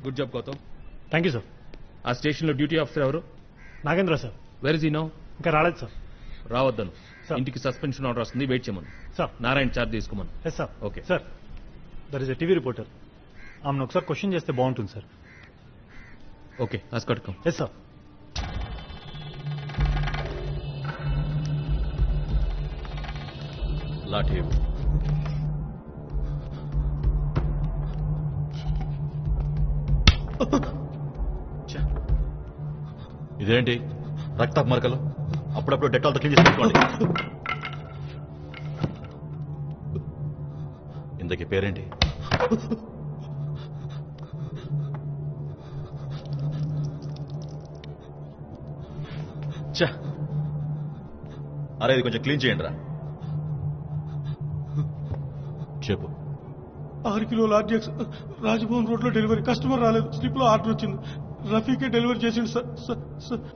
Good job Gautam. Thank you sir. ఆ స్టేషన్ లో duty officer ఎవరు? Nagendra sir. Where is he now? ఇంకా రాలేదు sir. రావద్దను. ఇంటికి suspension order వస్తుంది, wait చేయమను. Sir. Narayana charge తీసుకోమను. Yes sir. Okay sir, there is a TV reporter. ఆమెను ఒకసారి క్వశ్చన్ చేస్తే బాగుంటుంది సార్. ఓకే, ఆస్కట్ కమ్. Yes sir. లాఠీ. ఇదేంటి రక్తపు మరకలు? అప్పుడప్పుడు డెటాల్తో క్లీన్ చేసి పెట్టుకోండి. ఇంతకీ పేరేంటి? అరే, ఇది కొంచెం క్లీన్ చేయండి రా. చెప్పు. 6 కిలోల ఆర్డీఎక్స్ రాజభవన్ రోడ్ లో డెలివరీ. కస్టమర్ రాలేదు, స్లిప్ లో ఆర్డర్ వచ్చింది. రఫీకే డెలివరీ చేసిండు సార్.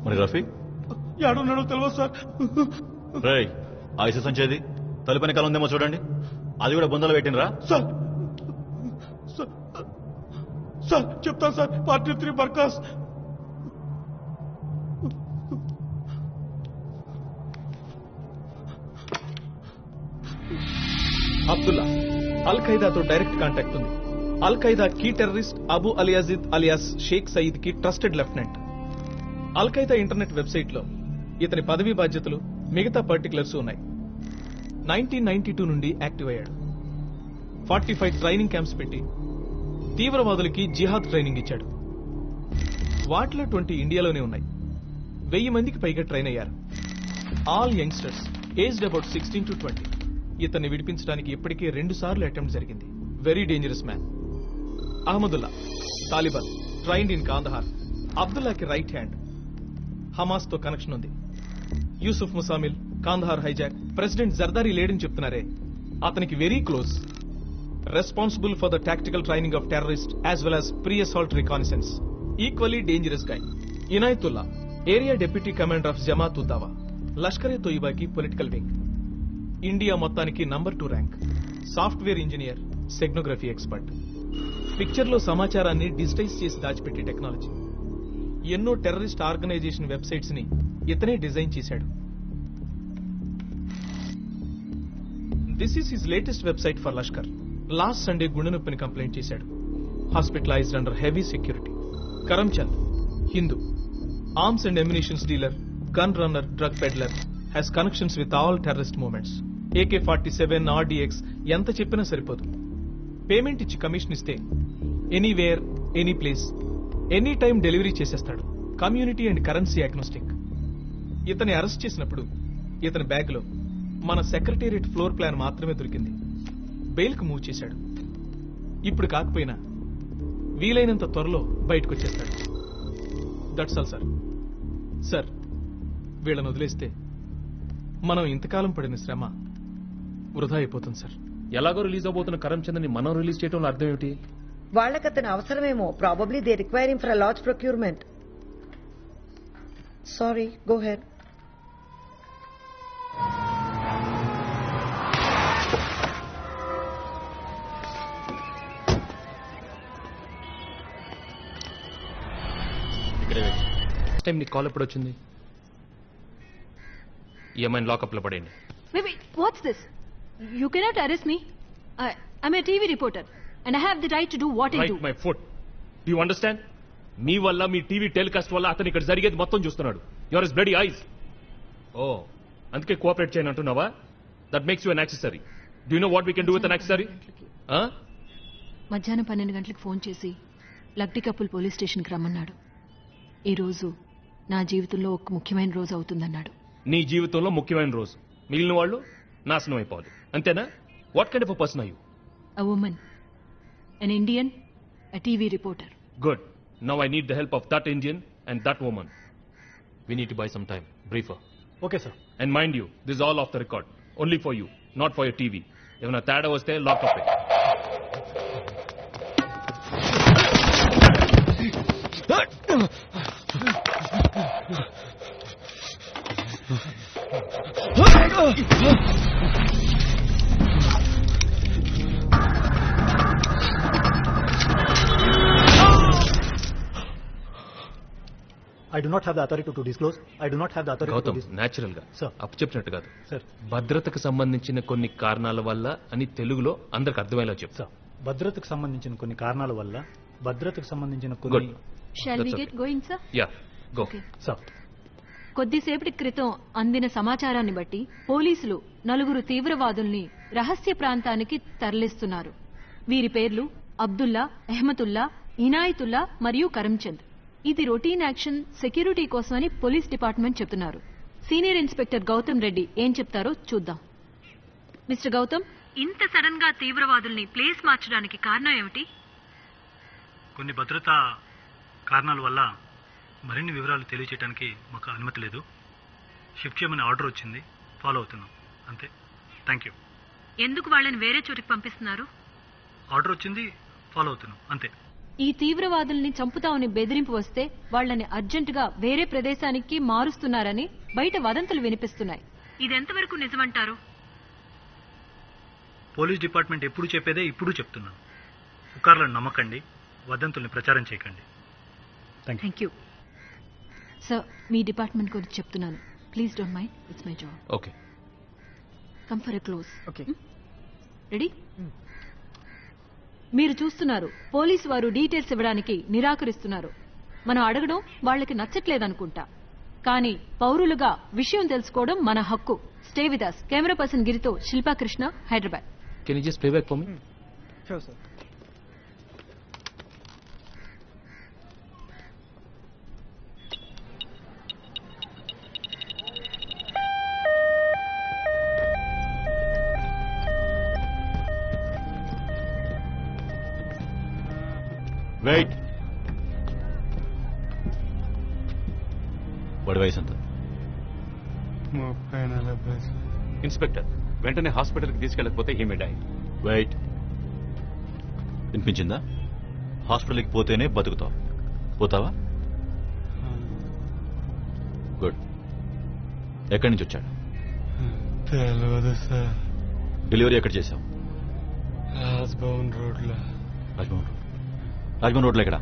మరి రఫీక్ ఏడున్నాడో తెలియదు సార్. రేయ్, ఆ ఇసు సంచేది తలుపని కాలం ఉందేమో చూడండి. అది కూడా బొందలో పెట్టినరా? సార్ సార్ చెప్తాను sir. Party 3 Barkas. Abdullah Al ఖైదాతో డైరెక్ట్ కాంటాక్ట్ ఉంది. అల్ ఖైదా కీ టెర్రరిస్ట్ అబు అలియాజిద్ అలియాస్ షేక్ సయీద్ కి trusted lieutenant. Al Qaeda internet website లో ఇతని పదవీ బాధ్యతలు, మిగతా పర్టికులర్స్ ఉన్నాయి. 1992 నుండి యాక్టివ్ అయ్యాడు. 45 ట్రైనింగ్ క్యాంప్స్ పెట్టి తీవ్రవాదులకి జిహాద్ ట్రైనింగ్ ఇచ్చాడు. వాటిలో 20 ఇండియాలోనే ఉన్నాయి. 1000 మందికి పైగా ట్రైన్ అయ్యారు. All youngsters aged about 16 to 20. ఇతన్ని విడిపించడానికి ఇప్పటికే 2 సార్లు అటెంప్ట్ జరిగింది. Very dangerous man. Ahmadullah Taliban trained in Kandahar. అబ్దుల్లాకి రైట్ హ్యాండ్. హమాస్ తో కనెక్షన్ ఉంది. యూసుఫ్ ముసామిల్ కాందహార్ హైజాక్ ప్రెసిడెంట్ జర్దారీ లేడని చెప్తున్నారే, అతనికి very close. Responsible for the tactical training of terrorist as well as pre-assault reconnaissance. Equally dangerous guy. Inayatullah area deputy commander of Jamaat ud-Dawa, Lashkar-e తోయిబాకి political wing. India మొత్తానికి number 2 rank. Software engineer, steganography expert. Picture లో సమాచారాన్ని digitize చేసి దాచిపెట్టే technology. ఎన్నో terrorist organisation websites ని ఇతనే design చేశాడు. This is his latest website for Lashkar. Last Sunday గుండె నొప్పిని కంప్లైంట్ చేశాడు. Hospitalised under heavy security. Karamchand Hindu, arms and ammunitions dealer, gun runner, drug peddler, has connections with all terrorist movements. AK-47 RDX ఎంత చెప్పినా సరిపోదు. Payment ఇచ్చి commission ఇస్తే anywhere, any place, any time delivery చేసేస్తాడు. Community and currency agnostic. ఇతన్ని arrest చేసినప్పుడు ఇతని bag లో మన సెక్రటేరియట్ ఫ్లోర్ ప్లాన్ మాత్రమే దొరికింది. బెయిల్ కు మూవ్ చేశాడు. ఇప్పుడు కాకపోయినా వీలైనంత త్వరలో బయటకు వచ్చేస్తాడు. That's all sir. సార్, వీళ్ళని వదిలేస్తే మనం ఇంతకాలం పడిన శ్రమ వృధా అయిపోతుంది సార్. ఎలాగో రిలీజ్ అవబోతున్న కరమ్చంద్ని మనం రిలీజ్ చేయడంలో అర్థం ఏమిటి? వాళ్ళకి అతని అవసరమేమో. Probably they require him for a large procurement. Sorry, go ahead. Time నీ కాల్ ఎప్పుడు వచ్చింది? ఈ అమ్మాయిని లాకప్ లో పడేయండి. Wait, what's this? You cannot arrest me. I'm a TV reporter and I have the right to do what I do. Right my foot. Do you understand? మీ వల్ల, మీ TV telecast వల్ల అతను ఇక్కడ జరిగేది మొత్తం చూస్తున్నాడు. Your is bloody eyes. ఓ, అందుకే cooperate చేయను అంటున్నావా? That makes you an accessory. Do you know what we can do with an accessory? మధ్యాహ్నం 12 గంటలకు ఫోన్ చేసి లక్టికప్పుల్ పోలీస్ స్టేషన్కి రమ్మన్నాడు. ఈ రోజు నా జీవితంలో ఒక ముఖ్యమైన రోజు అవుతుందన్నాడు. నీ జీవితంలో ముఖ్యమైన రోజు, మిగిలిన వాళ్ళు నాశనం అయిపోవాలి, అంతేనా? What kind of a person are you? A woman, an Indian, a TV reporter. Good. Now I need the help of that Indian and that woman. We need to buy some time. Brief her. Okay, sir. And mind you, this is all off the record. Only for you, not for your TV. ఏమైనా తేడా వస్తే lock up. I do not have the authority to disclose. I do not have the authority to Gautam, disclose. Natural గా అప్పు చెప్పినట్టు కాదు. Sir, భద్రతకు సంబంధించిన కొన్ని కారణాల వల్ల అని తెలుగులో అందరికి అర్థమయ్యేలా చెప్పు. సార్, భద్రతకు సంబంధించిన కొన్ని కారణాల వల్ల, భద్రతకు సంబంధించిన కొన్ని. Shall we get going, sir? Yeah, go. Sir, కొద్దిసేపటి క్రితం అందిన సమాచారాన్ని బట్టి పోలీసులు 4 తీవ్రవాదుల్ని రహస్య ప్రాంతానికి తరలిస్తున్నారు. వీరి పేర్లు అబ్దుల్లా, అహ్మదుల్లా, ఇనాయతుల్లా మరియు కరమ్చంద్. ఇది రొటీన్ యాక్షన్ సెక్యూరిటీ కోసమని పోలీస్ డిపార్ట్మెంట్ చెప్తున్నారు. సీనియర్ ఇన్స్పెక్టర్ గౌతమ్ రెడ్డి ఏం చెప్తారో చూద్దాం. మిస్టర్ గౌతమ్, ఇంత సడన్ గా తీవ్రవాదుల్ని ప్లేస్ మార్చడానికి కారణం ఏమిటి? కొన్ని భద్రతా కారణాల వల్ల మరిన్ని వివరాలు తెలియచేయడానికి మాకు అనుమతి లేదు. షిఫ్ట్ చేయమని ఆర్డర్ వచ్చింది, ఫాలో అవుతున్నాం అంతే. Thank you. ఎందుకు వాళ్ళని వేరే చోటికి పంపిస్తున్నారు? ఆర్డర్ వచ్చింది, ఫాలో అవుతున్నాం అంతే. ఈ తీవ్రవాదుల్ని చంపుతామని బెదిరింపు వస్తే వాళ్ళని అర్జెంటుగా వేరే ప్రదేశానికి మారుస్తున్నారని బయట వదంతులు వినిపిస్తున్నాయి. ఇదెంతవరకు నిజమంటారు? పోలీస్ డిపార్ట్మెంట్ ఎప్పుడు చెప్పేదే ఇప్పుడు చెప్తున్నాను. పుకార్లను నమ్మకండి, వదంతుల్ని ప్రచారం చేయకండి. Thank you sir. Me department గురించి చెప్తున్నాను. Please don't mind, it's my job. Okay, come for a close. Okay, ready? మీరు చూస్తున్నారు, పోలీసు వారు డీటెయిల్స్ ఇవ్వడానికి నిరాకరిస్తున్నారు. మనం అడగడం వాళ్ళకి నచ్చట్లేదనుకుంటా, కానీ పౌరులుగా విషయం తెలుసుకోవడం మన హక్కు. Stay with us. Camera person గిరితో Shilpa Krishna, Hyderabad. Can you just play back for me? Sure, sir. Wait. వాడి వయసు ఎంత? 30-40. ఇన్స్పెక్టర్, వెంటనే హాస్పిటల్కి తీసుకెళ్ళకపోతే హీ మే డై. వెయిట్. వినిపించిందా? హాస్పిటల్కి పోతేనే బతుకుతావు. పోతావా? గుడ్. ఎక్కడి నుంచి వచ్చాడు? తెలియదు సార్. డెలివరీ ఎక్కడ చేశావు? రాజ్భవన్ రోడ్లో. రాజ్భవన్ రోడ్లో ఎక్కడ?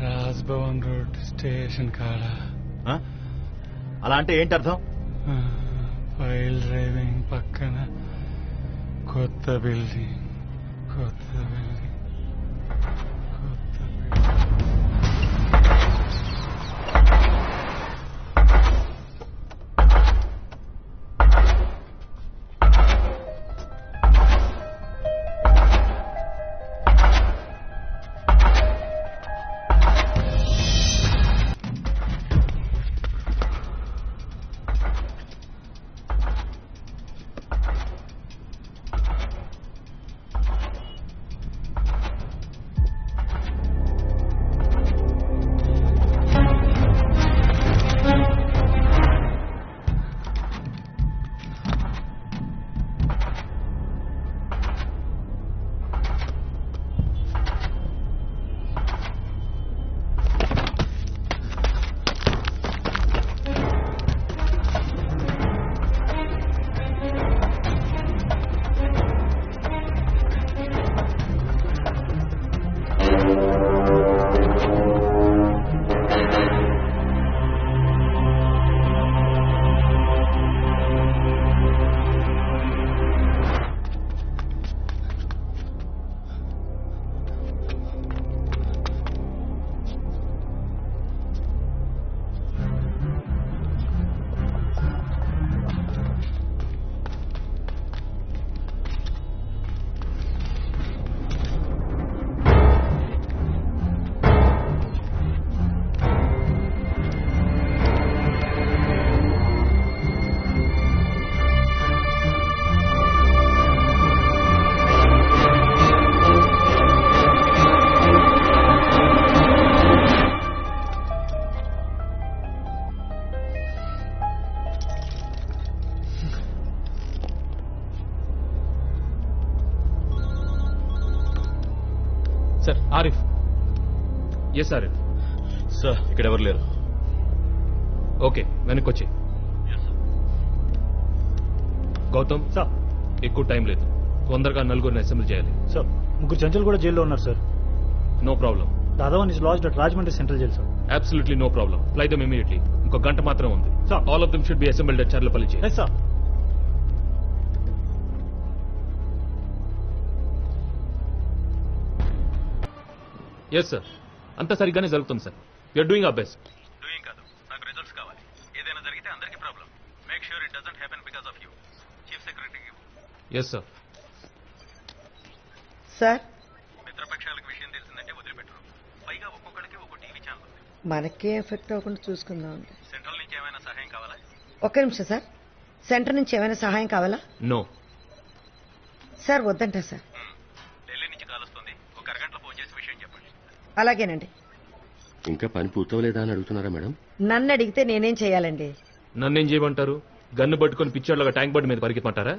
రాజ్భవన్ రోడ్ స్టేషన్ కాడ. అలా అంటే ఏంటి అర్థం? ఫైల్ డ్రైవింగ్ పక్కన కొత్త building. Sir, Arif. Yes Arif. Sir, ఇక్కడ ఎవరు లేరు. ఓకే, వెనక్కి వచ్చి. గౌతమ్ సార్, ఎక్కువ టైం లేదు, తొందరగా నలుగురిని అసెంబ్లీ చేయాలి. సార్, 3 చెంచులు కూడా జైల్లో ఉన్నారు sir. No problem. The other one is lodged at Rajahmundry Central Jail, sir. Absolutely no problem. Fly them immediately. ఇంకో గంట మాత్రం ఉంది. Sir, all of them should be assembled at Charlapalli jail. Yes, sir. Yes, sir. అంతా సరిగ్గానే జరుగుతుంది sir. We are doing our best. Doing కాదు, నాకు results కావాలి. ఏదైనా జరిగితే అందరికీ problem. Make sure it doesn't happen because of you. Chief సెక్రటరీకి. Yes, sir. సార్, మిత్రపక్షాలకు విషయం తెలిసిందంటే వదిలిపెట్టరు. పైగా ఒక్కొక్కడికి ఒక్కో టీవీ ఛానల్ ఉంది. మనకే ఎఫెక్ట్ అవ్వకుండా చూసుకుందాం. సెంట్రల్ నుంచి ఏమైనా సహాయం కావాలా? ఒక్క నిమిషం సార్. సెంటర్ నుంచి ఏమైనా సహాయం కావాలా? నో సార్, వద్దంటా సార్. ఢిల్లీ నుంచి కాల్ వస్తుంది. ఒక అరగంటలో ఫోన్ చేసి విషయం చెప్పండి. అలాగేనండి. ఇంకా పని పూర్తవలేదా అని అడుగుతున్నారా మేడం? నన్ను అడిగితే నేనేం చేయాలండి? నన్నేం చేయమంటారు? గన్ను పట్టుకుని పిచ్చాడులాగా ట్యాంక్ బండి మీద పరిగెత్తమంటారా?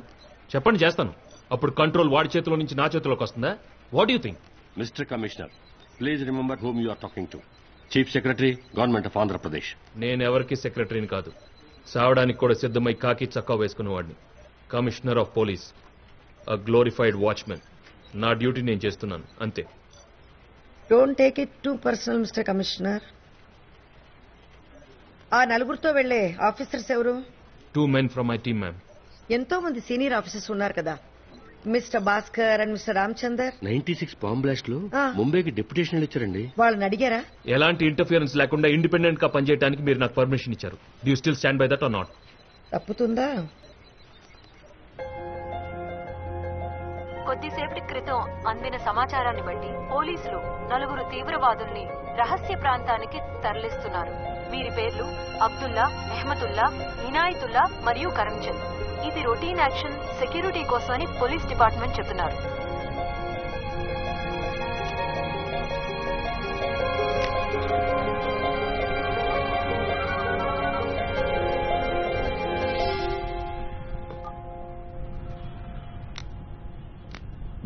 చెప్పండి, చేస్తాను. అప్పుడు కంట్రోల్ వాడి చేతిలో నుంచి నా చేతిలోకి వస్తుందా? What you think? Mister commissioner, please remember whom you are talking to. Chief secretary, government of Andhra Pradesh. నేను ఎవరికి సెక్రటరీని కాదు. సావడానికి కూడా సిద్ధమై కాకి చక్కా వేసుకున్నవాడిని. Commissioner of police, a glorified watchman. నా డ్యూటీ నేను చేస్తున్నాను, అంతే. Don't take it too personal mister commissioner. ఆ నలుగురితో వెళ్లే ఆఫీసర్స్ ఎవరు? 2 men from my team, ma'am. ఎంతో మంది సీనియర్ ఆఫీసర్స్ ఉన్నారు కదా. Mister Bhaskar and mister Ramachandar. 96 bomb blast లో ముంబైకి డెప్యుటేషన్ ఇచ్చారండి. వాళ్ళని అడిగారా? ఎలాంటి ఇంటర్ఫియరెన్స్ లేకుండా ఇండిపెండెంట్ గా పనిచేయడానికి మీరు నాకు పర్మిషన్ ఇచ్చారు. Do you still stand by that or not? తప్పుతుందా? కొద్దిసేపటి క్రితం అందిన సమాచారాన్ని బట్టి పోలీసులు 4 తీవ్రవాదుల్ని రహస్య ప్రాంతానికి తరలిస్తున్నారు. వీరి పేర్లు అబ్దుల్లా, అహ్మదుల్లా, ఇనాయతుల్లా మరియు కరంచంద్. ఇది రొటీన్ యాక్షన్, సెక్యూరిటీ కోసమని పోలీస్ డిపార్ట్మెంట్ చెబుతున్నారు.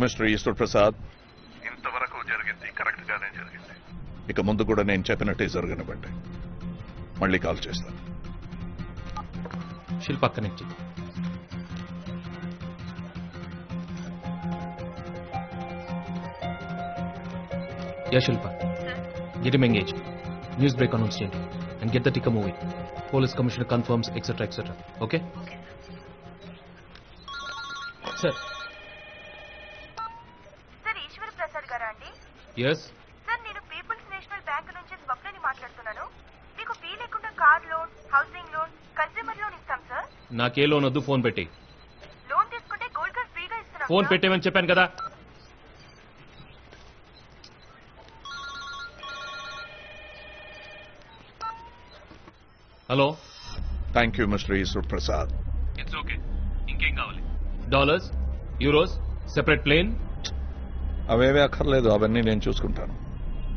మిస్టర్ ఈశ్వర్ ప్రసాద్, ఇంతవరకు జరిగింది కరెక్ట్ గానే జరిగింది. ఇక ముందు కూడా నేను చెప్పినట్టే జరగనివ్వండి. మళ్ళీ కాల్ చేస్తాను. శిల్ప కనెక్ట్. యా శిల్ప, get him engaged. News break announce చేయండి and get the ticker moving. Police commissioner confirms etc etc. Okay? Sir sir Eshwar Prasad గారా అండి? Yes. సార్ నేను పీపుల్స్ నేషనల్ బ్యాంక్ నుంచి స్వప్నని మాట్లాడుతున్నాను. మీకు ఫీ లేకుండా car loan, housing loan, consumer loan ఇస్తాం సార్. నాకే లోన్ వద్దు, ఫోన్ పెట్టి. లోన్ తీసుకుంటే గోల్డ్ కార్డ్ ఫ్రీగా ఇస్తున్నాం. ఫోన్ పెట్టేమని చెప్పాను కదా. Hello. Thank you mister Eshwar Prasad. It's okay. ఇంకేం కావాలి? Dollars, euros, separate plane? అవేవే అక్కర్లేదు, అవన్నీ నేను చూసుకుంటాను.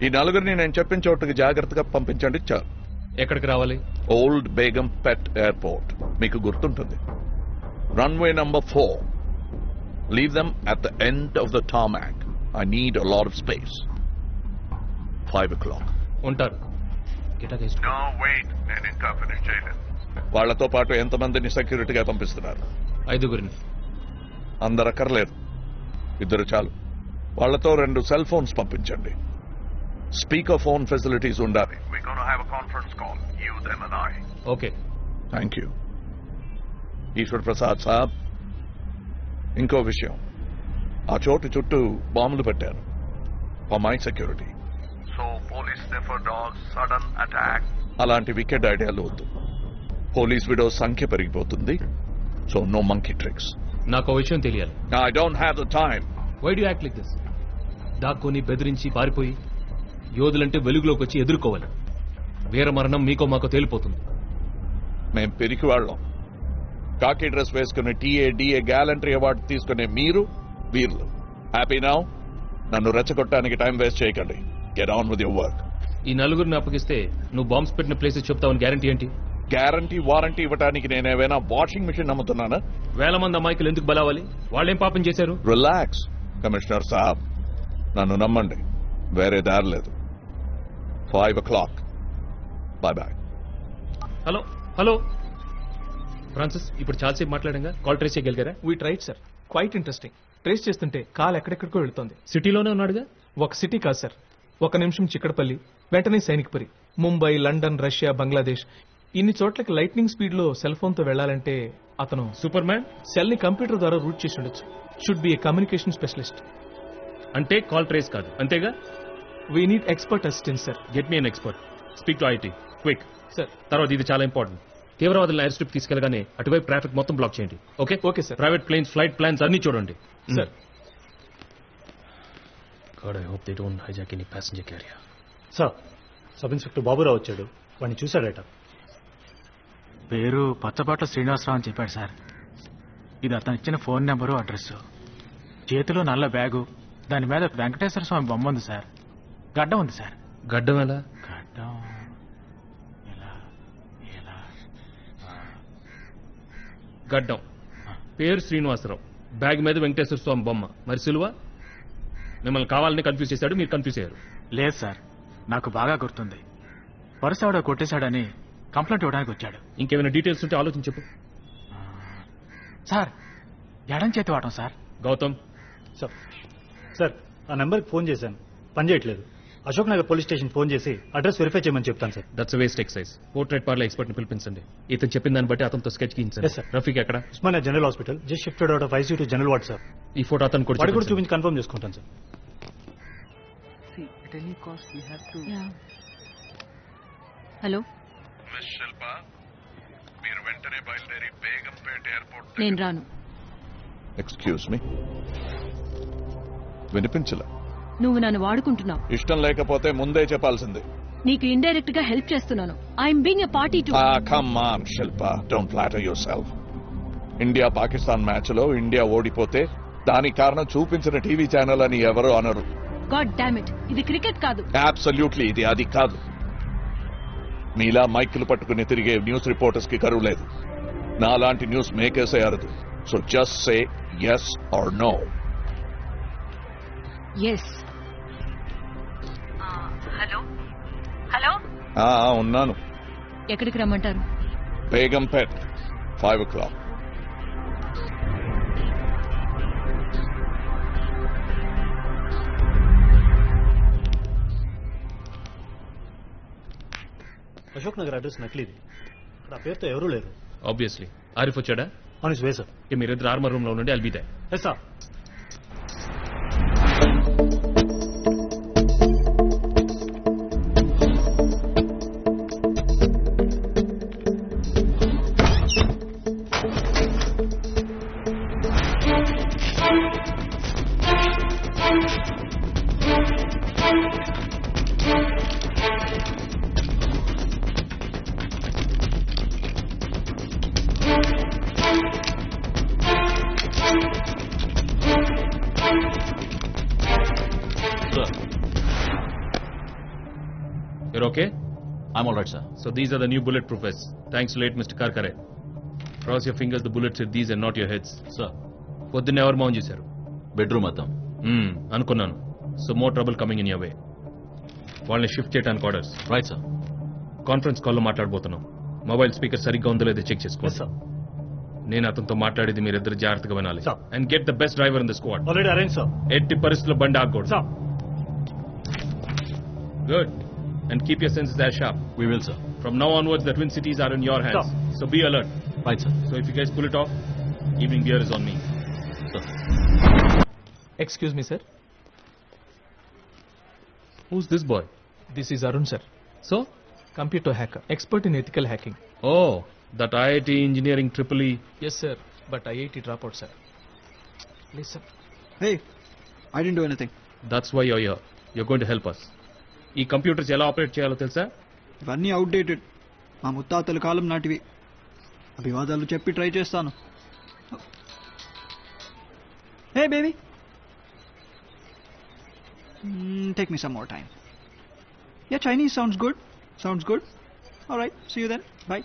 ఈ నలుగురిని నేను చెప్పిన చోటుకి జాగ్రత్తగా పంపించండి చాలు. ఎక్కడికి రావాలి? ఓల్డ్ బేగం పెట్ ఎయిర్పోర్ట్, మీకు గుర్తుంటుంది. Runway number 4. Leave them at the end of the tarmac. I need a lot of space. 5 o'clock. ఉంటారు. నేను ఇంకా ఫినిష్ చేయలేదు. వాళ్లతో పాటు ఎంతమందిని సెక్యూరిటీగా పంపిస్తున్నారు? 5గురిని. అందరు అక్కర్లేదు, 2 చాలు. వాళ్లతో 2 సెల్ ఫోన్స్ పంపించండి. స్పీకర్ ఫోన్ ఫెసిలిటీస్ ఉండాలి. Okay. Thank you. Eshwar Prasad saab, ఇంకో విషయం, ఆ చోటు చుట్టూ బాంబులు పెట్టారు for my security. So police never dogs sudden attack, అలాంటి వికెట్ ఐడియాలు వద్దు. పోలీస్ విడోస్ సంఖ్య పెరిగిపోతుంది. So no monkey tricks. నాకు విషయం తెలియాలి. I don't have the time. Why do act like this? దాక్కుని బెదిరించి పారిపోయి యోధులంటే వెలుగులోకి వచ్చి ఎదుర్కోవాలి. వీర మరణం మీకో మాకో తేలిపోతుంది. మేం పెరికి వాళ్ళం. కాకి డ్రెస్ వేసుకుని టీఏ గ్యాలంటరీ అవార్డు తీసుకునే మీరు వీర్లు. Happy now? నన్ను రెచ్చగొట్టడానికి టైం వేస్ట్ చేయకండి. Get on with your work. ఈ నలుగురిని అప్పగిస్తే నువ్వు బాంబ్స్ పెట్టిన ప్లేసెస్ చెప్తావని గ్యారంటీ ఏంటి? గ్యారంటీ వారంటీ ఇవ్వడానికి నేనేమైనా వాషింగ్ మిషన్ నమ్ముతున్నానా? 1000 మంది అమాయకులు ఎందుకు బలవాలి? వాళ్ళేం పాపం చేశారు? రిలాక్స్ కమిషనర్ సాబ్, నన్ను నమ్మండి, వేరే దారి లేదు. 5 o'clock. Bye bye. Hello hello Francis, ఇప్పుడు చాలాసేపు మాట్లాడంగా కాల్ ట్రేస్ చేయగలిగారా? We tried sir, quite interesting. Trace చేస్తుంటే కాల్ ఎక్కడెక్కడికో వెళ్తోంది. సిటీలోనే ఉన్నాడుగా? ఒక సిటీ కాదు సార్, 1 నిమిషం చిక్కడపల్లి, వెంటనే సైనిక్పురి, ముంబై, లండన్, రష్యా, బంగ్లాదేశ్, ఇన్ని చోట్లకి లైట్నింగ్ స్పీడ్ లో సెల్ ఫోన్ తో వెళ్లాలంటే అతను సూపర్ మ్యాన్. సెల్ ని కంప్యూటర్ ద్వారా రూట్ చేసి ఉండొచ్చు. Should be a communication specialist. అంటే కాల్ ట్రేస్ కాదు, అంతేగా? We need expert assistant sir. Get me an expert. Speak to IT quick sir. తర్వాత ఇది చాలా ఇంపార్టెంట్. తీవ్రవాదులను ఎయిర్ స్ట్రిప్ తీసుకెళ్లగానే అటువైపు ట్రాఫిక్ మొత్తం బ్లాక్ చేయండి. Okay? Okay sir. Private planes, flight plans అన్ని చూడండి. Sir. God, I hope they don't hijack any passenger carrier. Sir, sub inspector Baburao వచ్చాడు. వాడిని చూశాడట. పేరు పచ్చబాట్ల శ్రీనివాసరావు అని చెప్పాడు సార్. ఇది అతను ఇచ్చిన ఫోన్ నెంబరు, అడ్రస్. చేతిలో నల్ల బ్యాగు, దాని మీద వెంకటేశ్వర స్వామి బొమ్మ ఉంది సార్. గడ్డం ఉంది సార్. గడ్డం ఎలా? గడ్డం గడ్డం. పేరు శ్రీనివాసరావు, బ్యాగ్ మీద వెంకటేశ్వర స్వామి బొమ్మ. మరి సిలువ? మిమ్మల్ని కావాలని కన్ఫ్యూజ్ చేశాడు, మీరు కన్ఫ్యూజ్ అయ్యారు. లేదు సార్, నాకు బాగా గుర్తుంది. పర్సు ఆవిడ కొట్టేశాడని కంప్లైంట్ ఇవ్వడానికి వచ్చాడు. ఇంకేమైనా డీటెయిల్స్ ఉంటే ఆలోచించి చెప్పు. సార్, ఎడం చేతి వాటం సార్. గౌతమ్. సార్, ఆ నెంబర్కి ఫోన్ చేశాను, పనిచేయట్లేదు. Ashok Nagar police station phone చేసి అడ్రస్ వెరిఫై చేయమని చెప్తాను sir. That's waste exercise. Portrait parlour expert ని పిలిపించండి. ఇతను చెప్పిన దాన్ని బట్టి అతనితో స్కెచ్ గీయించండి. రఫీక్ ఎక్కడ? Osmania general hospital, just shifted out of ICU to general ward sir. ఈ ఫోటో అతను కూడా చూపించి కన్ఫర్మ్ చేసుకుంటాను సార్. హలో, మీరు వెంటనే బయలుదేరి బేగంపేట ఎయిర్పోర్ట్. నేను రాను. ఎక్స్క్యూజ్ మీ, వినిపించలే. నువ్వు నన్ను వాడుకుంటున్నావు. ఇష్టం లేకపోతే ముందే చెప్పాల్సింది. నీకు ఇండైరెక్ట్ గా హెల్ప్ చేస్తున్నాను. I'm being a party to. Come on Shilpa, don't flatter your self. India Pakistan match లో ఇండియా ఓడిపోతే దానికి కారణం చూపించిన టీవీ ఛానల్ అని ఎవరు అనరు. గాడ్ డామ్ ఇట్, ఇది క్రికెట్ కాదు. అబ్సల్యూట్లీ ఇది అది కాదు. మీలా మైకులు పట్టుకుని తిరిగే న్యూస్ రిపోర్టర్స్ కి కరువు లేదు. నాలాంటి న్యూస్ మేకర్సే అరదు. So just say yes or no. Yes. Hello hello, ఉన్నాను. ఎక్కడికి రమ్మంటారు? బేగంపేట్ 5 o'clock. అశోక్ నగర్ అడ్రస్ నకిలీది. ఇక్కడ ఆ పేరుతో ఎవరూ లేరు. ఆబ్వియస్లీ. ఆరిఫ్ వచ్చాడా? On his way sir. మీరిద్దరు ఆర్మర్ రూమ్ లో ఉండండి. I'll be there. Yes sir. You're okay? I'm all right, sir. So these are the new bulletproof vests. Thanks to late Mr. Karkare. Cross your fingers, the bullets hit these and not your heads. Sir. పొద్దున్న ఎవరు మౌన్ చేశారు? Bedroom అద్దం. అనుకున్నాను. So more trouble coming in your way. వాళ్ళని shift చేయడానికి orders. Right sir. Conference కాల్లో మాట్లాడబోతున్నాం. Mobile speaker సరిగ్గా ఉందో లేదో చెక్ చేసుకోండి. నేను అతనితో మాట్లాడేది మీరిద్దరు జాగ్రత్తగా వినాలి. And get the best driver in the squad. Already arrange sir. ఎట్టి పరిస్థితుల్లో బండి ఆగకూడదు. Good. And keep your senses as sharp. We will, sir. From now onwards, the Twin Cities are in your hands. Sir. So be alert. Right, sir. So if you guys pull it off, evening beer is on me. Sir. Excuse me, sir. Who's this boy? This is Arun, sir. So? Computer hacker. Expert in ethical hacking. Oh, that IIT engineering triple E. Yes, sir. But IIT dropout, sir. Please, sir. Hey, I didn't do anything. That's why you're here. You're going to help us. ఈ computers ఎలా operate చేయాలో తెలుసా? ఇవన్నీ outdated. మా ముత్తాతల కాలం నాటివి. అభివాదాలు చెప్పి try చేస్తాను. Hey baby, take me some more time. Yeah, Chinese sounds good. Sounds good. All right, see you then. Bye.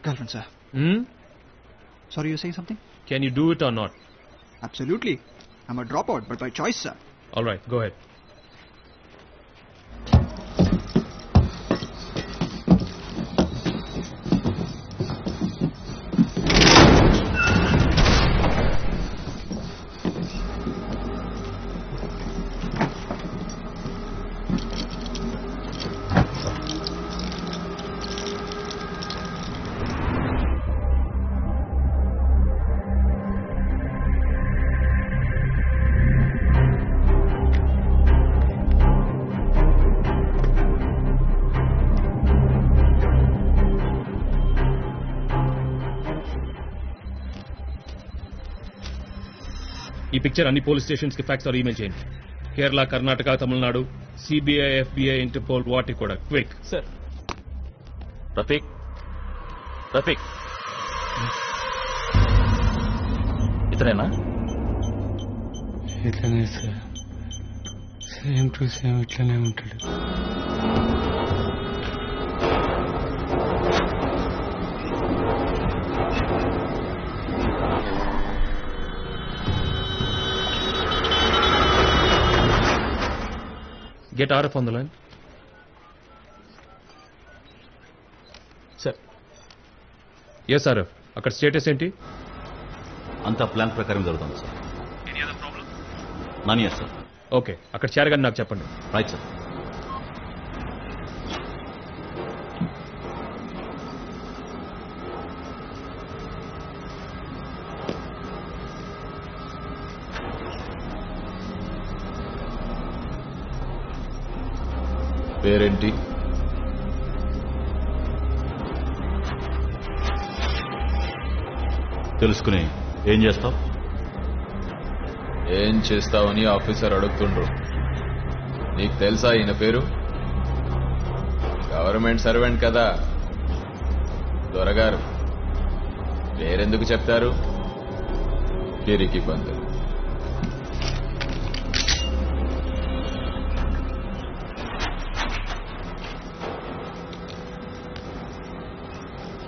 Girlfriend, sir. Sorry, you're saying something? Can you do it or not? Absolutely. I'm a dropout, but by choice, sir. All right, go ahead. ఈ picture అన్ని police stations కి fax are email చేయండి. Kerala, Karnataka, Tamil Nadu, CBI, FBI, interpole, వాటి కూడా quick. Sir. Rafiq, Rafiq, ఇతనేనా? ఇట్లనే sir, same to same ఇట్లనే ఉంటాడు. Get RF on the line. Sir. Yes, RF. అక్కడ స్టేటస్ ఏంటి? అంతా ప్లాన్ ప్రకారం జరుగుతుంది sir. Any other problem? None yet, sir. Okay, అక్కడ చేరగానే నాకు చెప్పండి. Right sir. పేరేంటి? తెలుసుకుని ఏం చేస్తావు? ఏం చేస్తావని ఆఫీసర్ అడుగుతుండ్రు. నీకు తెలుసా ఈయన పేరు? గవర్నమెంట్ సర్వెంట్ కదా దొరగారు. పేరెందుకు చెప్తారు? పిరికి పందులు.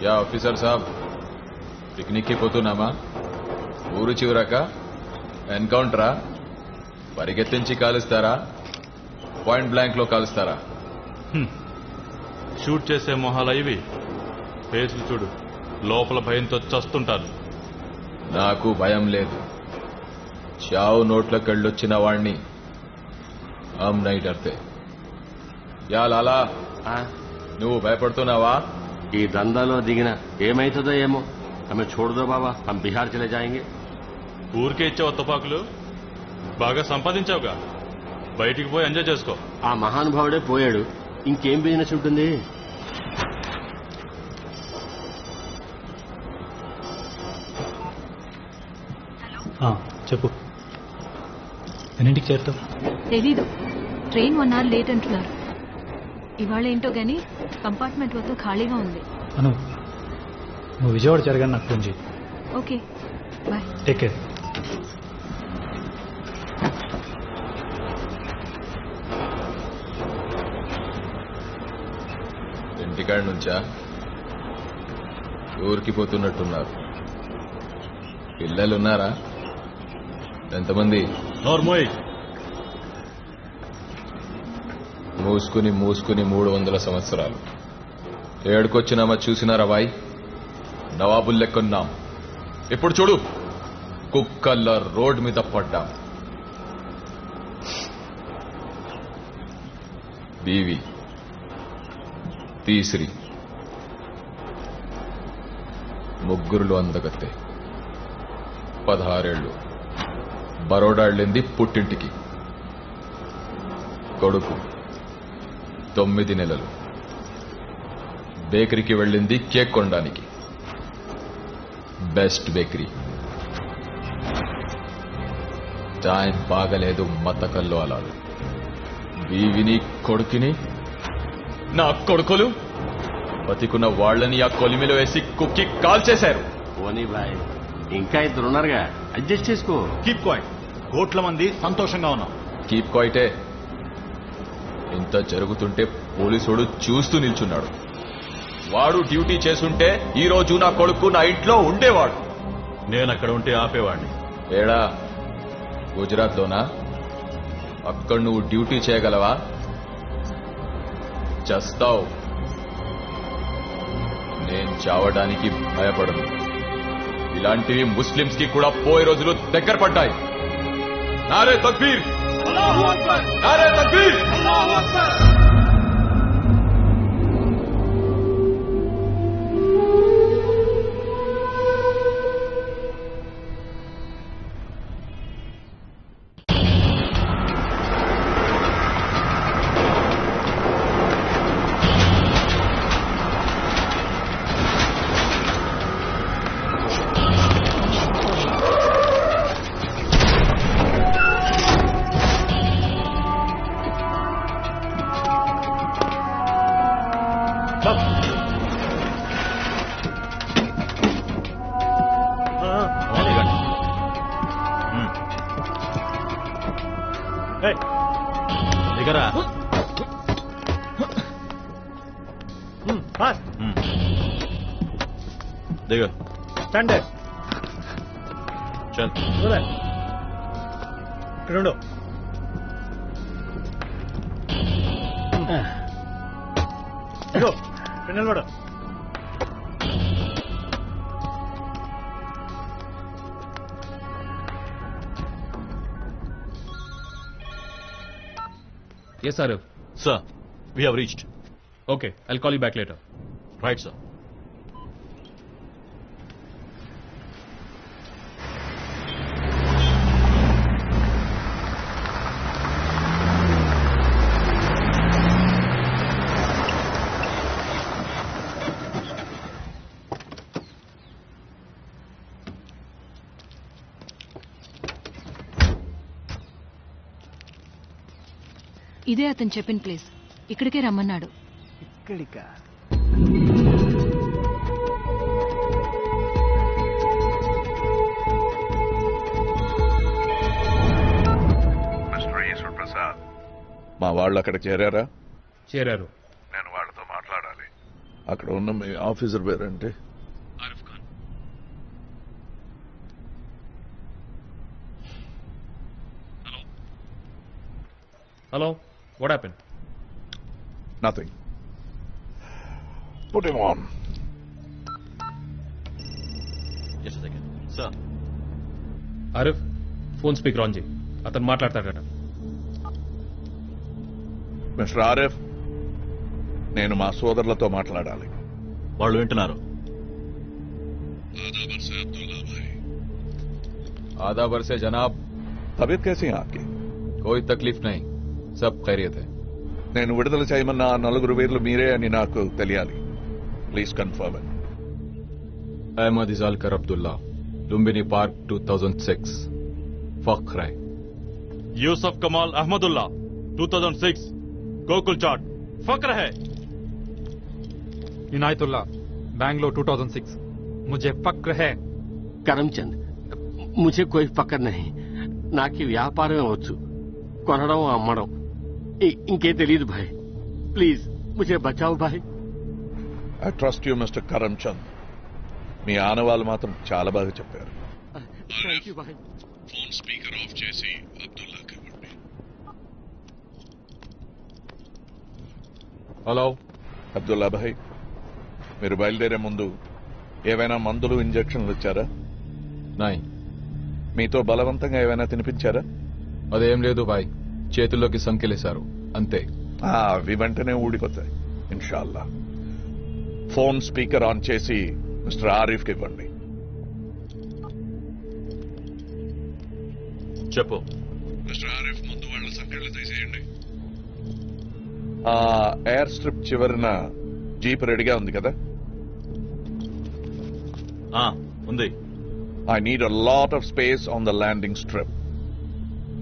యా ఆఫీసర్ సాబ్, పిక్నిక్ కి పోతున్నామా? ఊరు చివరక ఎన్కౌంటరా? పరిగెత్తించి కాలుస్తారా, పాయింట్ బ్లాంక్ లో కాలుస్తారా? షూట్ చేసే మొహాలు ఇవి. ఫేస్లు చూడు, లోపల భయంతో చస్తుంటారు. నాకు భయం లేదు. చావు నోట్లకెళ్ళొచ్చిన వాణ్ణి హమ్ నై డర్తే. యా లాలా, నువ్వు భయపడుతున్నావా? ఈ దందాలో దిగిన ఏమైతుందో ఏమో. హమే छोड़ బాబా, హమ్ బిహార్ చలే జాయేంగే. ఊరికే ఇచ్చావు తుపాకులు, బాగా సంపాదించావుగా, బయటికి పోయి ఎంజాయ్ చేసుకో. ఆ మహానుభావుడే పోయాడు, ఇంకేం బిజినెస్ ఉంటుంది? చెప్పు, ఎన్నింటికి చేరుతావు? తెలీదు, ట్రైన్ 1 hour లేట్ అంటున్నారు. ఇవాళ ఏంటో గానీ కంపార్ట్మెంట్ వద్ద ఖాళీగా ఉంది. అను, నువ్వు విజయవాడ జరగాని నాకు ఫోన్ చేయి. Okay, bye. Take care. ఇంటికాడ నుంచా? ఊరికి పోతున్నట్టున్నారు. పిల్లలున్నారా? ఎంతమంది? మూసుకుని 300 సంవత్సరాలు ఏడుకొచ్చినామా చూసినారా బాయ్? నవాబుల్ లెక్కున్నాం. ఇప్పుడు చూడు, కుక్కల్లా రోడ్ మీద పడ్డాం. బీవి తీసిరి, ముగ్గురులు అందగత్తే. 16 ఏళ్ళు. బరోడా వెళ్ళింది పుట్టింటికి. కొడుకు 9 నెలలు. బేకరీకి వెళ్ళింది కేక్ కొనడానికి. Best bakery. టైం బాగలేదు, మతకల్లో అలాలు. బీవిని కొడుకుని, నా కొడుకులు బతికున్న వాళ్లని ఆ కొలిమిలో వేసి కుక్కి కాల్ చేశారు. పోనీ బాయ్, ఇంకా ఇద్దరున్నారుగా, అడ్జస్ట్ చేసుకో. Keep quiet. కోట్ల మంది సంతోషంగా ఉన్నాం. కీప్ క్వైటే. ఇంత జరుగుతుంటే పోలీసుడు చూస్తూ నిల్చున్నాడు. వాడు డ్యూటీ చేసుంటే ఈ రోజు నా కొడుకు నా ఇంట్లో ఉండేవాడు. నేను అక్కడ ఉంటే ఆపేవాడిని. ఏడా, గుజరాత్లోనా? అక్కడ నువ్వు డ్యూటీ చేయగలవా? చస్తావు. నేను చావడానికి భయపడను. ఇలాంటివి ముస్లింస్ కి కూడా పోయే రోజులు దగ్గర పడ్డాయి. నారే తక్బీర్, నారే తక్బీర్. దిగరా. దిగ. స్టాండ్. చల్. ఇక్కడ ఉండు. ఇదిగో నిలబడు. Yes, Arif. Sir, we have reached. Okay, I'll call you back later. Right, sir. ఇదే అతను చెప్పిన ప్లేస్. ఇక్కడికే రమ్మన్నాడు. ఇక్కడికా? మా వాళ్ళు అక్కడ చేరారా? చేరారు. నేను వాళ్ళతో మాట్లాడాలి. అక్కడ ఉన్న మీ ఆఫీసర్ పేరంటే? Arif Khan. Hello, hello, what happen? Nothing. Put him on. Sir Arif, phone speaker on చేయి. అతను మాట్లాడతాడట. మిస్టర్ ఆరిఫ్, నేను మా సోదరులతో మాట్లాడాలి. వాళ్ళు వింటున్నారు. आदाब से जनाब. तबीयत कैसी है आपकी? कोई तकलीफ नहीं, सब खैरियत है. నేను విడుదల చేయమన్న నలుగురు వీరులు మీరే అని నాకు తెలియాలి. Please confirm it. Ahmed Ijalkar Abdullah, Lumbini park 2006. फख्र है. यूसुफ कमाल अहमदुल्ला 2006 गोकुल चाट फक्र है. इनायतुल्ला बैंगलोर 2006 मुझे फक्र है. करमचंद, मुझे कोई फक्र नहीं. नाकी व्यापारమే వచ్చు, కొనడం అమ్మడం ఇంకే తెలియదు భాయ్. ప్లీజ్ ముझे బచాओ భాయ్. I trust you mister Karamchand. మీ ఆనవాళ్ళు మాత్రం చాలా బాగా చెప్పారు. థ్యాంక్ యూ భాయ్. ఫోన్ స్పీకర్ ఆఫ్ చేసి అబ్దుల్లాకి ఇవ్వండి. హలో అబ్దుల్లా భాయ్, మీరు బయలుదేరే ముందు ఏవైనా మందులు ఇంజెక్షన్లు ఇచ్చారా? నై. మీతో బలవంతంగా ఏమైనా తినిపించారా? అదేం లేదు భాయ్, చేతుల్లోకి సంఖ్యలేశారు అంతే. అవి వెంటనే ఊడిపోతాయి ఇన్షాల్లా. ఫోన్ స్పీకర్ ఆన్ చేసి మిస్టర్ ఆరిఫ్కి ఇవ్వండి. చెప్పు. మిస్టర్ ఆరిఫ్, ముందు వాళ్ళ సంఖ్యలు తీసేయండి. ఎయిర్ స్ట్రిప్ చివరిన జీప్ రెడీగా ఉంది కదా? ఉంది. I need a lot of space on the landing strip.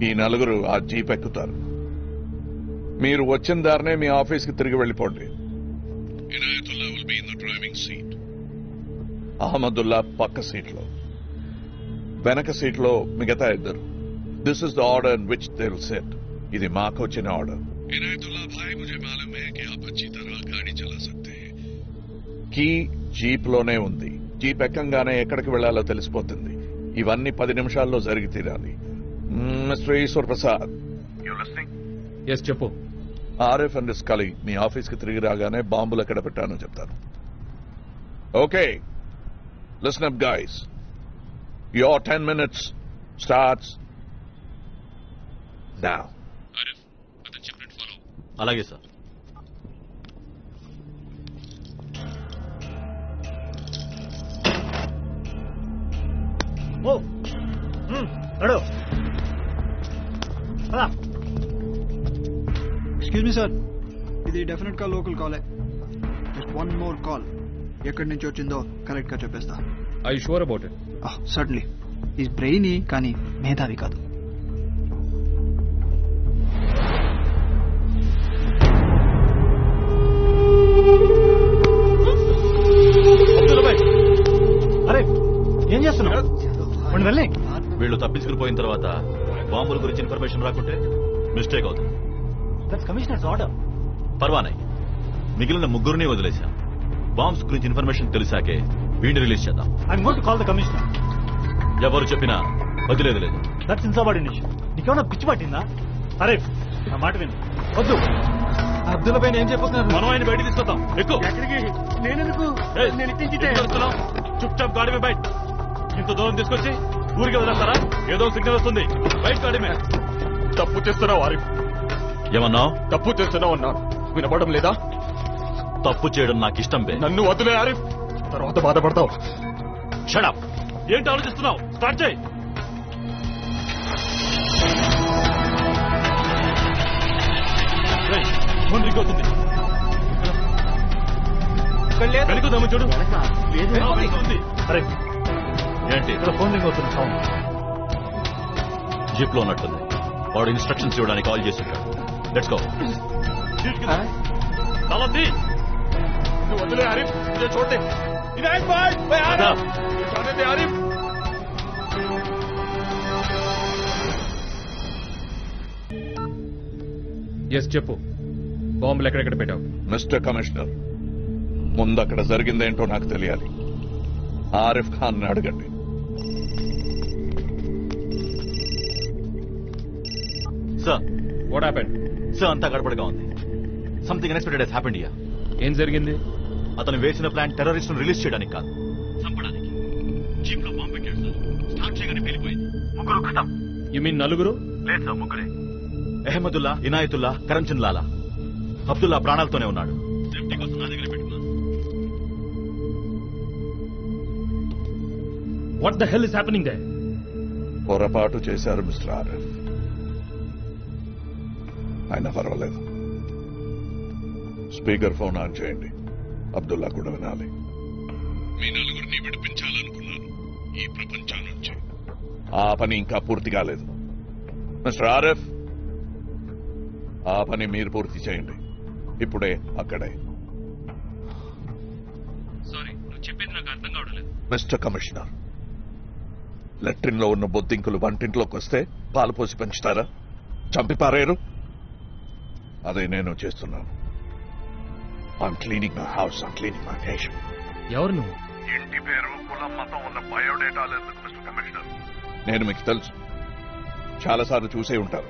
ఈ నలుగురు ఆ జీప్ ఎక్కుతారు. మీరు వచ్చిన దారినే మీ ఆఫీస్కి తిరిగి వెళ్ళిపోండి. Inayatullah will be in the driving seat. Ahmadullah పక్క సీట్లో, వెనక సీట్లో మిగతా ఇద్దరు. This is the order in which they will SIT. ఇది మాకు వచ్చిన ఆర్డర్. ఇనాయతుల్లా భాయ్, ముझे मालूम है कि आप अच्छी तरह गाड़ी चला सकते हैं. కీ జీప్ లోనే ఉంది. జీప్ ఎక్కంగానే ఎక్కడికి వెళ్లాలో తెలిసిపోతుంది. ఇవన్నీ 10 నిమిషాల్లో జరిగి తీరాలి. మిస్టర్ ఈశ్వర్ ప్రసాద్, ఎస్ చెప్పు. ఆరిఫ్ అండ్ హిస్ కలీగ్ మీ ఆఫీస్కి తిరిగి రాగానే బాంబులు ఎక్కడ పెట్టానో చెప్తాను. Okay, listen up guys. Your 10 minutes starts now. అలాగే సార్. ఓ నడు. ఎక్స్క్యూజ్ మీ సార్, ఇది డెఫినెట్ గా లోకల్ కాలే. Just one more call. ఎక్కడి నుంచి వచ్చిందో కరెక్ట్ గా చెప్పేస్తా. I sure about it? Certainly. Is brainy కానీ మేధావి కాదు. అరే ఏం చేస్తున్నావు? వెళ్ళి వీళ్ళు తప్పించుకుని పోయిన తర్వాత బాంబుల గురించి ఇన్ఫర్మేషన్ రాకుంటే మిస్టేక్ అవుతుంది. That's commissioners order. పర్వానే, మిగిలిన ముగ్గురిని వదిలేశాం. బాంబ్స్ గురించి ఇన్ఫర్మేషన్ తెలిసాకే వీడిని రిలీజ్ చేద్దాం. I'm going to call the commissioner. ఎవరు చెప్పినా వదిలేదు లేదు. That's insubordination. నీకేమన్నా పిచ్చి పట్టిందా? అరే నా మాట విను. వద్దు. అబ్దుల్లా పైన ఏం చెప్పొస్తున్నారు? మనం ఆయన బయట తీసుకొద్దాం. ఎక్కువ. నేనెందుకు? నేను చుప్ చాప్ గాడి మీద బయట. ఇంత దూరం తీసుకొచ్చి ఊరికి వదిలేస్తారా? ఏదో సిగ్నల్ వస్తుంది. బయట గాడి మీద. తప్పు చేస్తున్నావు ఆరిఫ్. ఏమన్నావు? తప్పు చేస్తున్నావు అన్నాను. వినపడడం లేదా? తప్పు చేయడం నాకు ఇష్టం బే. నన్ను వదిలే ఆరిఫ్, తర్వాత బాధపడతావు. షడప్. ఏంటి ఆలోచిస్తున్నావు? స్టార్ట్ చేయి. ఫోన్ రింగ్ అవుతుంది. వెనుకదమ్మ చూడు. అరే ఏంటి ఇక్కడ ఫోన్ రింగ్ అవుతుంది. సౌండ్ జీప్ లో ఉన్నట్టుంది. వాడు ఇన్స్ట్రక్షన్స్ ఇవ్వడానికి కాల్ చేస్తుంటాడు. Let's go. నువ్వు వదిలే ఆరిఫ్, చూడండి. ఆరిఫ్ ఎస్ చెప్పు. బాంబులు ఎక్కడెక్కడ పెట్టావు? మిస్టర్ కమిషనర్, ముందు అక్కడ జరిగిందేంటో నాకు తెలియాలి. ఆరిఫ్ ఖాన్ అడగండి. Sir, what happened? సార్ అంతా గడపడగా ఉంది. Something unexpected has happened here. ఏం జరిగింది? అతను వేసిన ప్లాన్ టెర్రరిస్టును రిలీజ్ చేయడానికి కాదు, చంపడానికి. జీప్ లో బాంబు పెట్టాడు సార్. స్టార్ట్ చేయగానే పేలిపోయింది. ముగ్గురు ఖతం. యు మీన్ నలుగురు? లేదు సార్, ముగ్గురే. అహ్మదుల్లా, ఇనాయతుల్లా, కరంచంద్ లాలా. అబ్దుల్లా ప్రాణాలతోనే ఉన్నాడు. సేఫ్టీ కోసం నా దగ్గర పెట్టుకున్నాను. What the hell is happening there? పొరపాటు చేశారు మిస్టర్ ఆరిఫ్. అయినా పర్వాలేదు. స్పీకర్ ఫోన్ ఆన్ చేయండి. అబ్దుల్లా కూడా వినాలి. మీ నలుగురిని విడిపించాలనుకున్నాను ఈ ప్రపంచం నుంచి. ఆ పని ఇంకా పూర్తి కాలేదు. మిస్టర్ ఆరిఫ్, ఆ పని మీరు పూర్తి చేయండి. ఇప్పుడే అక్కడే. సారీ, నువ్వు చెప్పేది నాకు అర్థం కావట్లేదు. మిస్టర్ కమిషనర్, లెట్రిన్ లో ఉన్న బొద్దింకులు వంటింట్లోకి వస్తే పాలు పోసి పెంచుతారా? చంపి పారేరు? అదే నేను చేస్తున్నాను. I'm cleaning my house, I'm cleaning my nation. ఎవరు నువ్వు? ఇంటి పేరు, కులం, మతం ఉన్న బయోడేటా లేదు మిస్టర్ కమిషనర్. నేను మీకు తెలుసు, చాలాసార్లు చూసే ఉంటారు.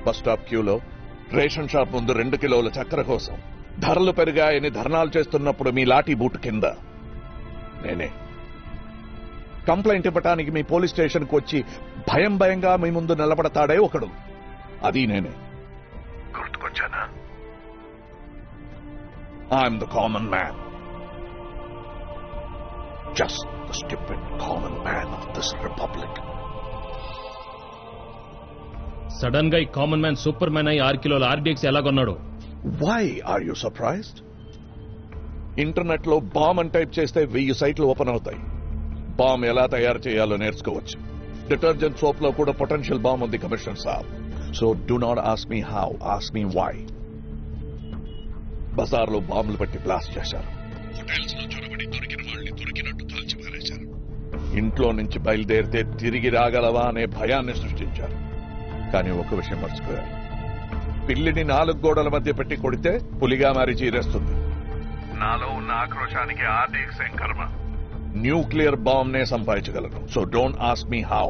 బస్ స్టాప్ క్యూలో రేషన్ షాప్ ముందు 2 కిలోల చక్కెర కోసం ధరలు పెరిగాయని ధర్నాలు చేస్తున్నప్పుడు మీ లాఠీ బూట్ కింద నేనే. కంప్లైంట్ ఇవ్వటానికి మీ పోలీస్ స్టేషన్కి వచ్చి భయంగా మీ ముందు నిలబడతాడే ఒకడు, అది నేనే. గుర్తుకొచ్చానా? I'm the common man, just the stupid common man of this republic. Sudden గా ఈ కామన్ మ్యాన్ సూపర్ మ్యాన్ అయి 6 కిలోల ఆర్డీఎక్స్ ఎలా కొన్నాడు? Why are you surprised? Internet లో బాంబ్ అని టైప్ చేస్తే 1000 సైట్లు ఓపెన్ అవుతాయి. బాంబ్ ఎలా తయారు చేయాలో నేర్చుకోవచ్చు. డిటర్జెంట్ సోప్ లో కూడా పొటెన్షియల్ బాంబ్ ఉంది కమిషనర్ సాబ్. So do not ask me how, ask me why. బజార్లో బాంబులు పెట్టి బ్లాస్ట్ చేశారు. హోటల్స్ లో చొరబడి దొరికిన వాళ్ళని దొరికినట్టు కాల్చి పారేశారు. ఇంట్లో నుంచి బయలుదేరితే తిరిగి రాగలవా అనే భయాన్ని సృష్టించారు. కానీ ఒక విషయం మర్చిపోయారు. పిల్లిని 4 గోడల మధ్య పెట్టి కొడితే పులిగా మారి చీరేస్తుంది. నాలో ఉన్న ఆక్రోశానికి ఆర్డీఎక్స్ ఏం కర్మ. న్యూక్లియర్ బాంబ్ నే సంపాదించగలను. So don't ask me how,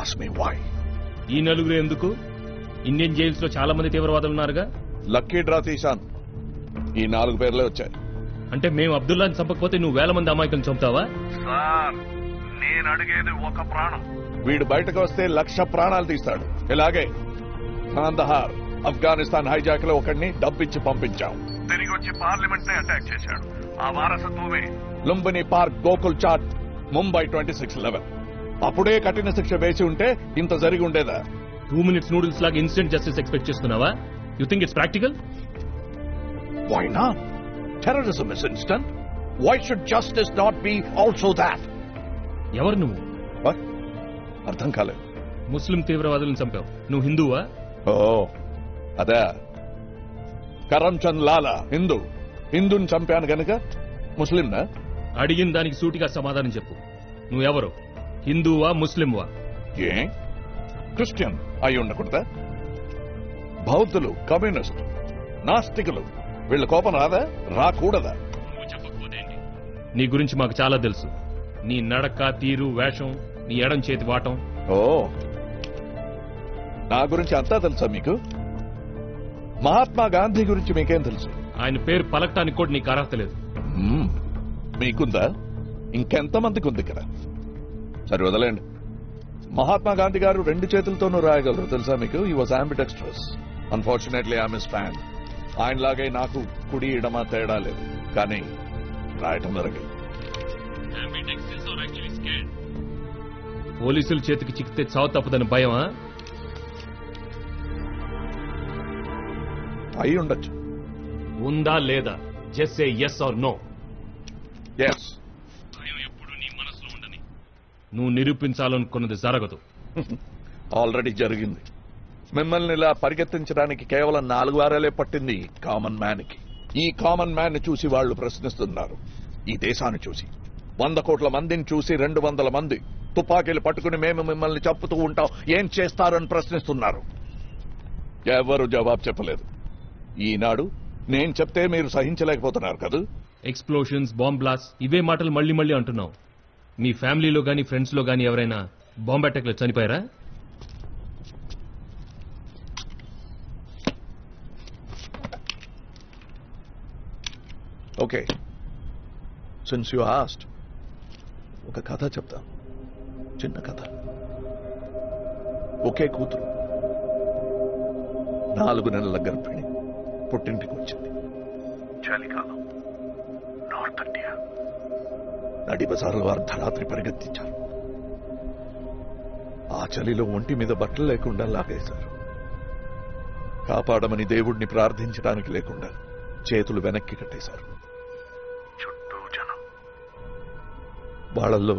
ask me why. ఈ నలుగురు ఎందుకు? ఇండియన్ జైల్స్ లో చాలా మంది తీవ్రవాదులు ఉన్నారుగా. లక్కీ డ్రా తీశాను, ఈ 4 పేర్లే వచ్చాయి. అంటే మేము అబ్దుల్లాని చంపకపోతే నువ్వు 1000 మంది అమాయకులను చంపుతావా? సార్, నేను అడిగేది ఒక ప్రాణం. వీడు బయటకు వస్తే 1,00,000 ప్రాణాలు తీస్తాడు. ఇలాగే కాందహార్, ఆఫ్ఘనిస్తాన్ హైజాక్ లో ఒకడిని డబ్బిచ్చి పంపించాం. తిరిగి వచ్చి పార్లమెంట్ నే అటాక్ చేశాడు. ఆ వారసత్వమే లుంబిని పార్క్, గోకుల్ చాట్, ముంబై 26/11. అప్పుడే కఠిన శిక్ష వేసి ఉంటే ఇంత జరిగి ఉండేదా? 2 minutes నూడిల్స్ లాగా ఇన్స్టెంట్ జస్టిస్ ఎక్స్పెక్ట్ చేస్తున్నావా? You think it's practical? Why not? Terrorism is instant. Why should justice not be also that? ఎవరు నువ్వు? అర్థం కాలేదు. ముస్లిం తీవ్రవాదులను చంపావు. నువ్వు హిందువా? ఓ అదే, కరంచంద్ లాలా హిందూని చంపాను గనుక ముస్లింనా? అడిగిన దానికి సూటిగా సమాధానం చెప్పు. నువ్వెవరు? హిందువా, ముస్లింవా? ఏ క్రిస్టియన్ అయి ఉండకూడదా? బౌద్ధులు, కమ్యూనిస్ట్, నాస్తికులు, వీళ్ళ కోపం రాదా? రాకూడదా? నువ్వు చెప్పకపోతే ఏంటి? నీ గురించి మాకు చాలా తెలుసు. నీ నడక, తీరు, వేషం, నీ ఎడం చేతి వాటం. ఓ, నా గురించి అంతా తెలుసా మీకు? మహాత్మా గాంధీ గురించి మీకేం తెలుసు? ఆయన పేరు పలకటానికి కూడా నీకు అర్హత లేదు. మీకుందా? ఇంకెంతమందికి ఉంది ఇక్కడ? సరే వదలండి. మహాత్మా గాంధీ గారు 2 చేతులతోనూ రాయగలరు తెలుసా మీకు? He was ambidextrous. Unfortunately I miss fan. ఆయనలాగే నాకు కుడి ఎడమ తేడా లేదు, కానీ రాయటం జరిగింది. పోలీసుల చేతికి చిక్కితే చావు తప్పదని భయమా? అయి ఉండొచ్చు. ఉందా లేదా? Just say yes or no. yes. భయం ఎప్పుడు నీ మనసులో ఉండని. నువ్వు నిరూపించాలనుకున్నది జరగదు. ఆల్రెడీ జరిగింది. మిమ్మల్ని ఇలా పరిగెత్తించడానికి కేవలం 4 వారాలే పట్టింది కామన్ మ్యాన్ కి. ఈ కామన్ మ్యాన్ ని చూసి వాళ్ళు ప్రశ్నిస్తున్నారు. ఈ దేశాన్ని చూసి, 100 కోట్ల మందిని చూసి 200 మంది తుపాకీలు పట్టుకుని మేము మిమ్మల్ని చంపుతూ ఉంటాం, ఏం చేస్తారని ప్రశ్నిస్తున్నారు. ఎవరు జవాబు చెప్పలేదు. ఈనాడు నేను చెప్తే మీరు సహించలేకపోతున్నారు కదా? ఎక్స్ప్లోషన్స్, బాంబ్ బ్లాస్ట్, ఇవే మాటలు మళ్ళీ మళ్ళీ అంటున్నావు. మీ ఫ్యామిలీలో గానీ ఫ్రెండ్స్ లో గానీ ఎవరైనా బాంబ్ అటాక్ లో చనిపోయారా? ఓకే, సిన్స్ యు ఆస్క్డ్, ఒక కథ చెప్తాను, చిన్న కథ. ఒకే కూతురు, 4 నెలల గర్భిణి, పుట్టింటికి వచ్చింది. చలికాలం, నార్త్ ఇండియా. నడి బజార్లో అర్ధరాత్రి పరిగెత్తించారు. ఆ చలిలో ఒంటి మీద బట్టలు లేకుండా లాగేశారు. కాపాడమని దేవుడిని ప్రార్థించడానికి లేకుండా చేతులు వెనక్కి కట్టేశారు. చుట్టూ జనం. వాళ్ళల్లో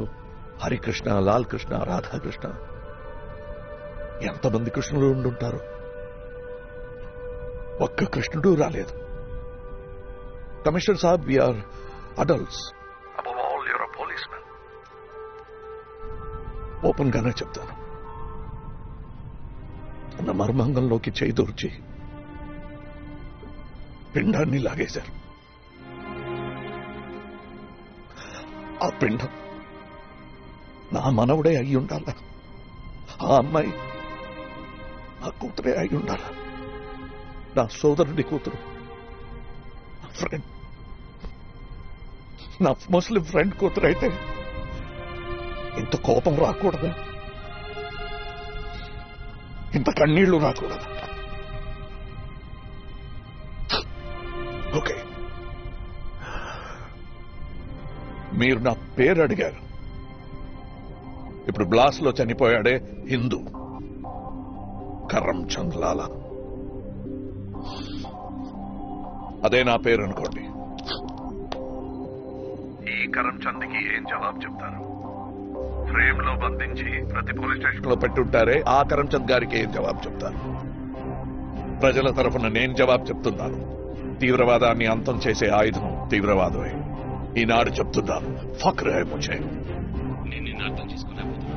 హరికృష్ణ, లాల్ కృష్ణ, రాధాకృష్ణ, ఎంతమంది కృష్ణులు ఉండుంటారు. ఒక్క కృష్ణుడు రాలేదు. కమిషనర్ సాబ్, we're adults, above all your policeman. Open గానే చెప్తాను, అన్న మర్మాంగంలోకి చేయి దూర్చి పిండాన్ని లాగేశారు. ఆ పిండం నా మనవుడే అయి ఉండాలా, ఆ అమ్మాయి నా కూతురే అయి ఉండాలా, నా సోదరుడి కూతురు, నా ఫ్రెండ్, నా ముస్లిం ఫ్రెండ్ కూతురు అయితే ఇంత కోపం రాకూడదు, ఇంత కన్నీళ్లు రాకూడదు. ఓకే, మీరు నా పేరు అడిగారు. ఇప్పుడు బ్లాస్ట్ లో చనిపోయాడే హిందూ, కరమ్చంద్ లాలా, అదే నా పేరు అనుకోండి. ఈ కరమ్చంద్కి ఏం జవాబు చెప్తారు? ఫ్రేమ్ లో బంధించి ప్రతి పోలీస్ స్టేషన్ లో పెట్టుంటారే, ఆ కరమ్చంద్ గారికి ఏం జవాబు చెప్తారు? ప్రజల తరఫున నేను జవాబు చెప్తున్నాను. తీవ్రవాదాన్ని అంతం చేసే ఆయుధం తీవ్రవాదమే. ఈనాడు చెప్తున్నాను, ఫక్ర్ హై ముఝే. నేను అర్థం చేసుకోలేకపోతున్నా.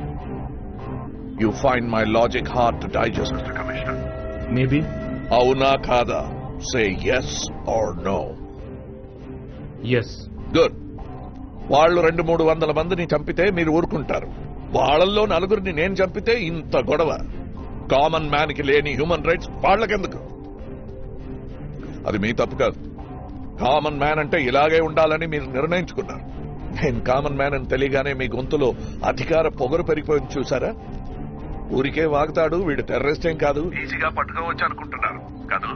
You find my logic hard to digest, mister commissioner. Maybe. అవునా కాదా? Say yes or no. Yes. Good. వాళ్ళు 200-300 మందిని చంపితే మీరు ఊరుకుంటారు. వాళ్ళల్లో 4 నేను చంపితే ఇంత గొడవ. కామన్ మ్యాన్ కి లేని హ్యూమన్ రైట్స్ వాళ్ళకెందుకు? అది మీ తప్పు కాదు. కామన్ మ్యాన్ అంటే ఇలాగే ఉండాలని మీరు నిర్ణయించుకున్నారు. నేను కామన్ మ్యాన్ అని తెలియగానే మీ గొంతులో అధికార పొగరు పెరిగిపోయింది చూసారా? ఊరికే వాగుతాడు వీడు, టెర్రరిస్ట్ ఏం కాదు, ఈజీగా పట్టుకోవచ్చు అనుకుంటున్నారు కాదు?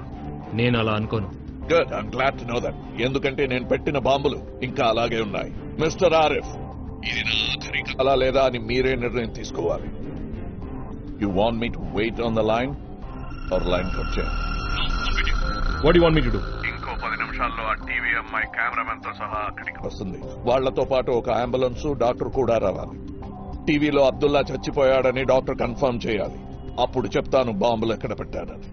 నేను అలా అనుకోను. Good, I'm glad to know that. ఎందుకంటే నేను పెట్టిన బాంబులు ఇంకా అలాగే ఉన్నాయి. మిస్టర్ ఆరిఫ్, ఇది నా ఆఖరి కాలా లేదా అని మీరే నిర్ణయం తీసుకోవాలి. You want me to wait on the line or line cut చేయండి? What you want me to do? ఇంకో 10 నిమిషాల్లో ఆ టీవీ అమ్మాయి కెమెరామెన్ తో సహా అక్కడికి వస్తుంది. వాళ్లతో పాటు ఒక అంబులెన్స్, డాక్టర్ కూడా రావాలి. టీవీలో అబ్దుల్లా చచ్చిపోయాడని డాక్టర్ కన్ఫర్మ్ చేయాలి. అప్పుడు చెప్తాను బాంబులు ఎక్కడ పెట్టాడని.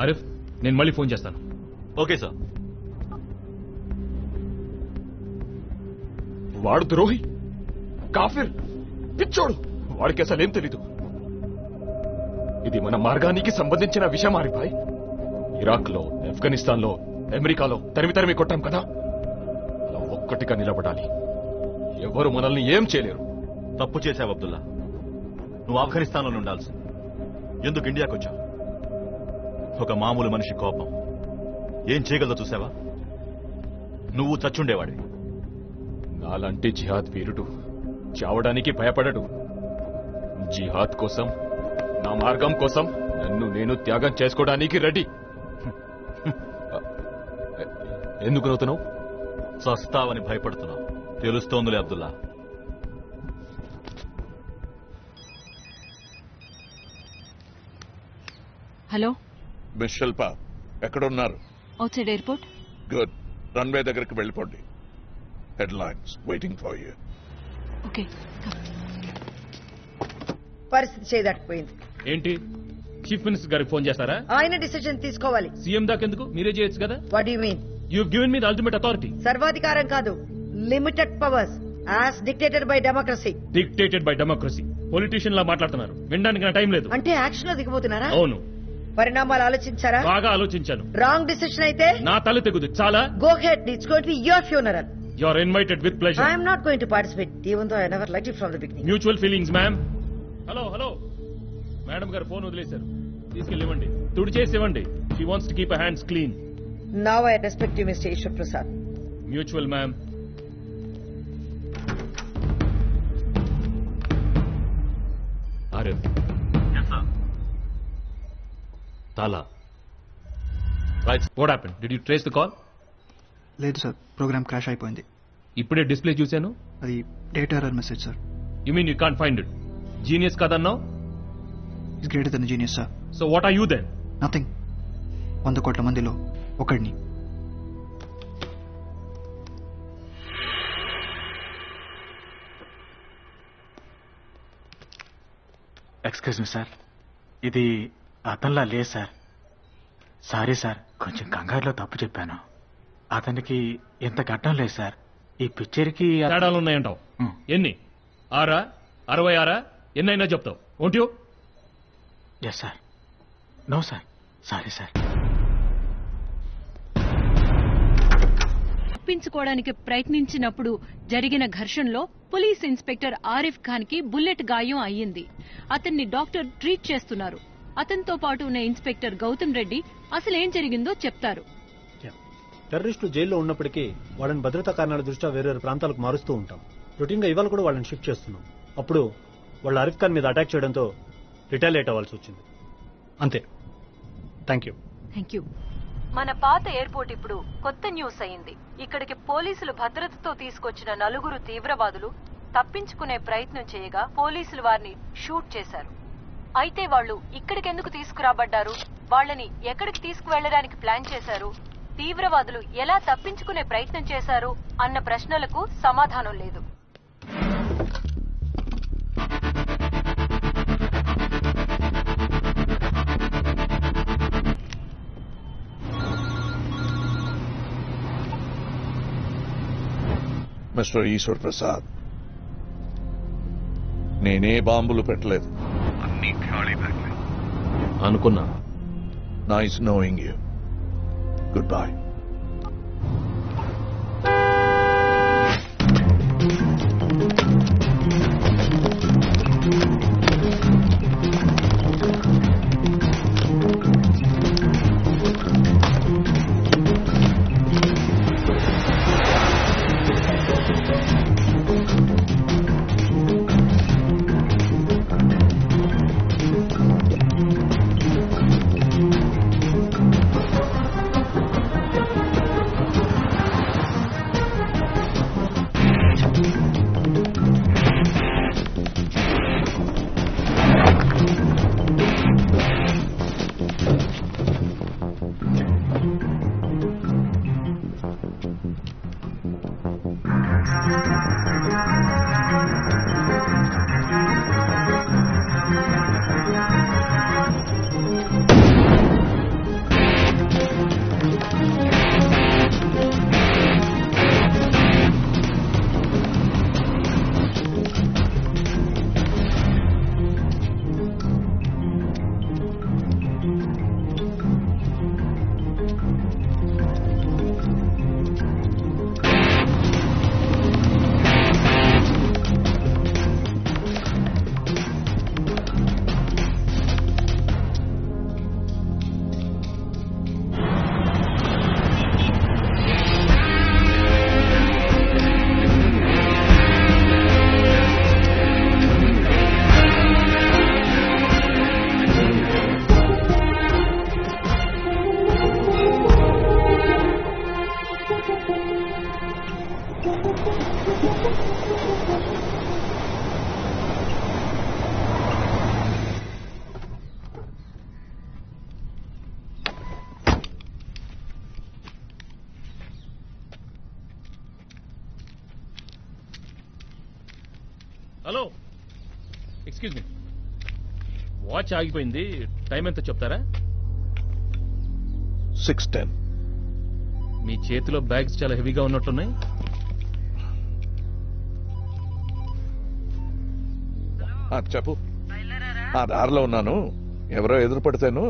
ఆరిఫ్, నేను మళ్ళీ ఫోన్ చేస్తాను. Okay sir. వాడు ద్రోహి, కాఫిర్, పిచ్చోడు. వాడికి అసలేం తెలీదు. ఇది మన మార్గానికి సంబంధించిన విషయం ఆరిఫాయ్. ఇరాక్ లో, ఆఫ్ఘనిస్తాన్ లో, అమెరికాలో తరిమి కొట్టాం కదా, అలా ఒక్కటిగా నిలబడాలి. ఎవరు మనల్ని ఏం చేయలేరు. తప్పు చేశావు అబ్దుల్లా. నువ్వు ఆఫ్ఘనిస్తాన్లో ఉండాల్సి. ఎందుకు ఇండియాకి వచ్చావు? ఒక మామూలు మనిషి కోపం ఏం చేయగలదో చూసావా? నువ్వు చచ్చుండేవాడి. నాలాంటి జిహాద్ వీరుడు చావడానికి భయపడడు. జిహాద్ కోసం, నా మార్గం కోసం నన్ను నేను త్యాగం చేసుకోవడానికి రెడీ. ఎందుకు నవ్వుతున్నావు? చస్తావని భయపడుతున్నావు. తెలుస్తోందిలే అబ్దుల్లా. హలో మిస్ శిల్ప, ఎక్కడున్నారు? Out side airport. Good. Runway దగ్గరికి వెళ్ళిపోండి. Head lines waiting for you. Okay. పరిస్థితి చేయదాటిపోయింది. ఏంటి, చీఫ్ మినిస్టర్ గారికి ఫోన్ చేస్తారా? ఆయన డిసిజన్ తీసుకోవాలి. సీఎం దాకెందుకు, మీరే చేయొచ్చు కదా. What you mean? You given me the ultimate authority. సర్వాధికారం కాదు, limited powers as dictated by democracy. Dictated by democracy. Politician లా మాట్లాడుతున్నారు. వినడానికి నా టైం లేదు. అంటే యాక్షన్ లో దిగబోతున్నారా? అవును. పరిణామాలు ఆలోచించారా? బాగా ఆలోచించాను. రాంగ్ డిసిషన్ అయితే నా తల తెగుదు. చాలా. Go ahead, it's going to be your funeral. You are invited with pleasure. I am not going to participate, even though I never liked you from the beginning. Mutual feelings ma'am. Hello madam గారు phone వదిలేశారు. తీసుకెళ్ళివ్వండి, తుడి చేసి ఇవ్వండి. She wants to keep her hands clean. Now I respect you, Mr. Ishwar Prasad. Mutual, ma'am. Arif. Yes, sir. Tala. Right. What happened? Did you trace the call? లేదు sir, program crash అయిపోయింది. ఇప్పుడే display చూశాను. అది data error message sir. You mean you can't find it? Genius కదన్నావు? Is greater than genius sir. So what are you then? Nothing. 100 కోట్ల మందిలో ఒకడిని. Excuse me sir, ఇది అతనిలా లేదు సార్. సారీ సార్, కొంచెం కంగారులో తప్పు చెప్పాను. అతనికి ఇంత గడ్డం లేదు సార్. ఈ పిక్చర్కి తేడాలు ఉన్నాయంటావు. ఎన్ని? 6, 66 ఎన్నైనా చెప్తావు. Won't you? Yes sir. No sir, sorry sir. తప్పించుకోవడానికి ప్రయత్నించినప్పుడు జరిగిన ఘర్షణలో పోలీస్ ఇన్స్పెక్టర్ ఆరిఫ్ ఖాన్ కి బుల్లెట్ గాయం అయ్యింది. అతన్ని డాక్టర్ ట్రీట్ చేస్తున్నారు. అతనితో పాటు ఉన్న ఇన్స్పెక్టర్ గౌతమ్ రెడ్డి అసలేం జరిగిందో చెప్తారు. టెర్రరిస్టులు జైల్లో ఉన్నప్పటికీ వాళ్ళని భద్రతా కారణాల దృష్ట్యా వేరే ప్రాంతాలకు మారుస్తూ ఉంటాం. రొటీన్గా ఇవాళ కూడా వాళ్ళని షిఫ్ట్ చేస్తున్నాం. అప్పుడు వాళ్ళు ఆరిఫ్ ఖాన్ మీద అటాక్ చేయడంతో రిటాలియేట్ అవ్వాల్సి వచ్చింది. అంతే. Thank you. Thank you. మన పాత ఎయిర్పోర్ట్ ఇప్పుడు కొత్త న్యూస్ అయింది. ఇక్కడికి పోలీసులు భద్రతతో తీసుకొచ్చిన 4 తీవ్రవాదులు తప్పించుకునే ప్రయత్నం చేయగా పోలీసులు వారిని షూట్ చేశారు. అయితే వాళ్ళు ఇక్కడికెందుకు తీసుకురాబడ్డారు, వాళ్ళని ఎక్కడికి తీసుకువెళ్లడానికి ప్లాన్ చేశారు, తీవ్రవాదులు ఎలా తప్పించుకునే ప్రయత్నం చేశారు అన్న ప్రశ్నలకు సమాధానం లేదు. మిస్టర్ ఈశ్వర్ ప్రసాద్, నేనే బాంబులు పెట్టలేదు. అన్ని ఖాళీ బ్యాగ్లే అనుకున్నా. Nice knowing you. Good bye. Hello, excuse me, watch ఆగిపోయింది. టైం ఎంత చెప్తారా? 6:10. మీ చేతిలో బ్యాగ్స్ చాలా హెవీగా ఉన్నట్టున్నాయి. చెప్పు. దారిలో ఉన్నాను. ఎవరో ఎదురు పడితేను.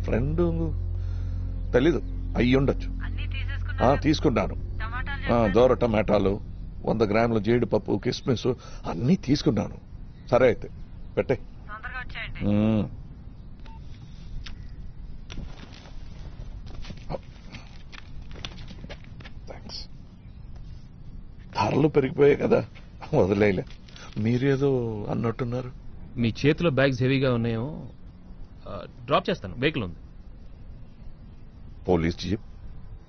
ఫ్రెండ్ తెలీదు, అయ్యి ఉండొచ్చు. తీసుకున్నాను. దోర టమాటాలు, 100 గ్రాముల జీడిపప్పు, కిస్మిస్ అన్నీ తీసుకున్నాను. సరే అయితే పెట్టే. ధరలు పెరిగిపోయాయి కదా, వదిలేయలే. మీరేదో అన్నట్టున్నారు. మీ చేతిలో బ్యాగ్స్ హెవీగా ఉన్నాయో డ్రాప్ చేస్తాను, వెహికల్ ఉంది. Police jeep?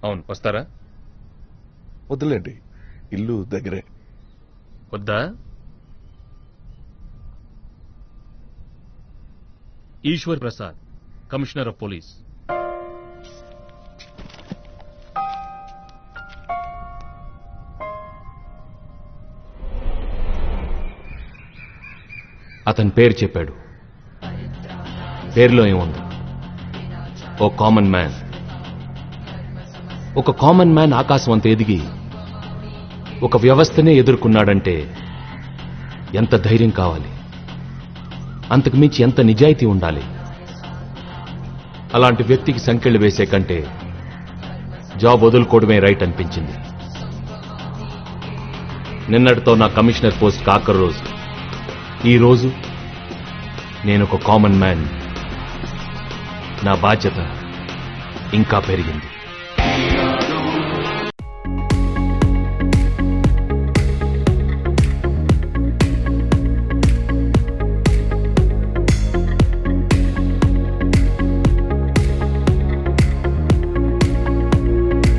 అవును, వస్తారా? వద్దులేండి, ఇల్లు దగ్గరే. వద్దా? Eshwar Prasad, commissioner of police. అతని పేరు చెప్పాడు. పేరులో ఏముంది? ఓ కామన్ మ్యాన్. ఒక కామన్ మ్యాన్ ఆకాశం అంత ఎదిగి ఒక వ్యవస్థనే ఎదుర్కొన్నాడంటే ఎంత ధైర్యం కావాలి, అంతకు మించి ఎంత నిజాయితీ ఉండాలి. అలాంటి వ్యక్తికి సంకెళ్లు వేసే కంటే జాబ్ వదులుకోవడమే రైట్ అనిపించింది. నిన్నటితో నా కమిషనర్ పోస్ట్ ఆఖరి రోజు. ఈ రోజు నేను ఒక కామన్ మ్యాన్. నా బాధ్యత ఇంకా పెరిగింది.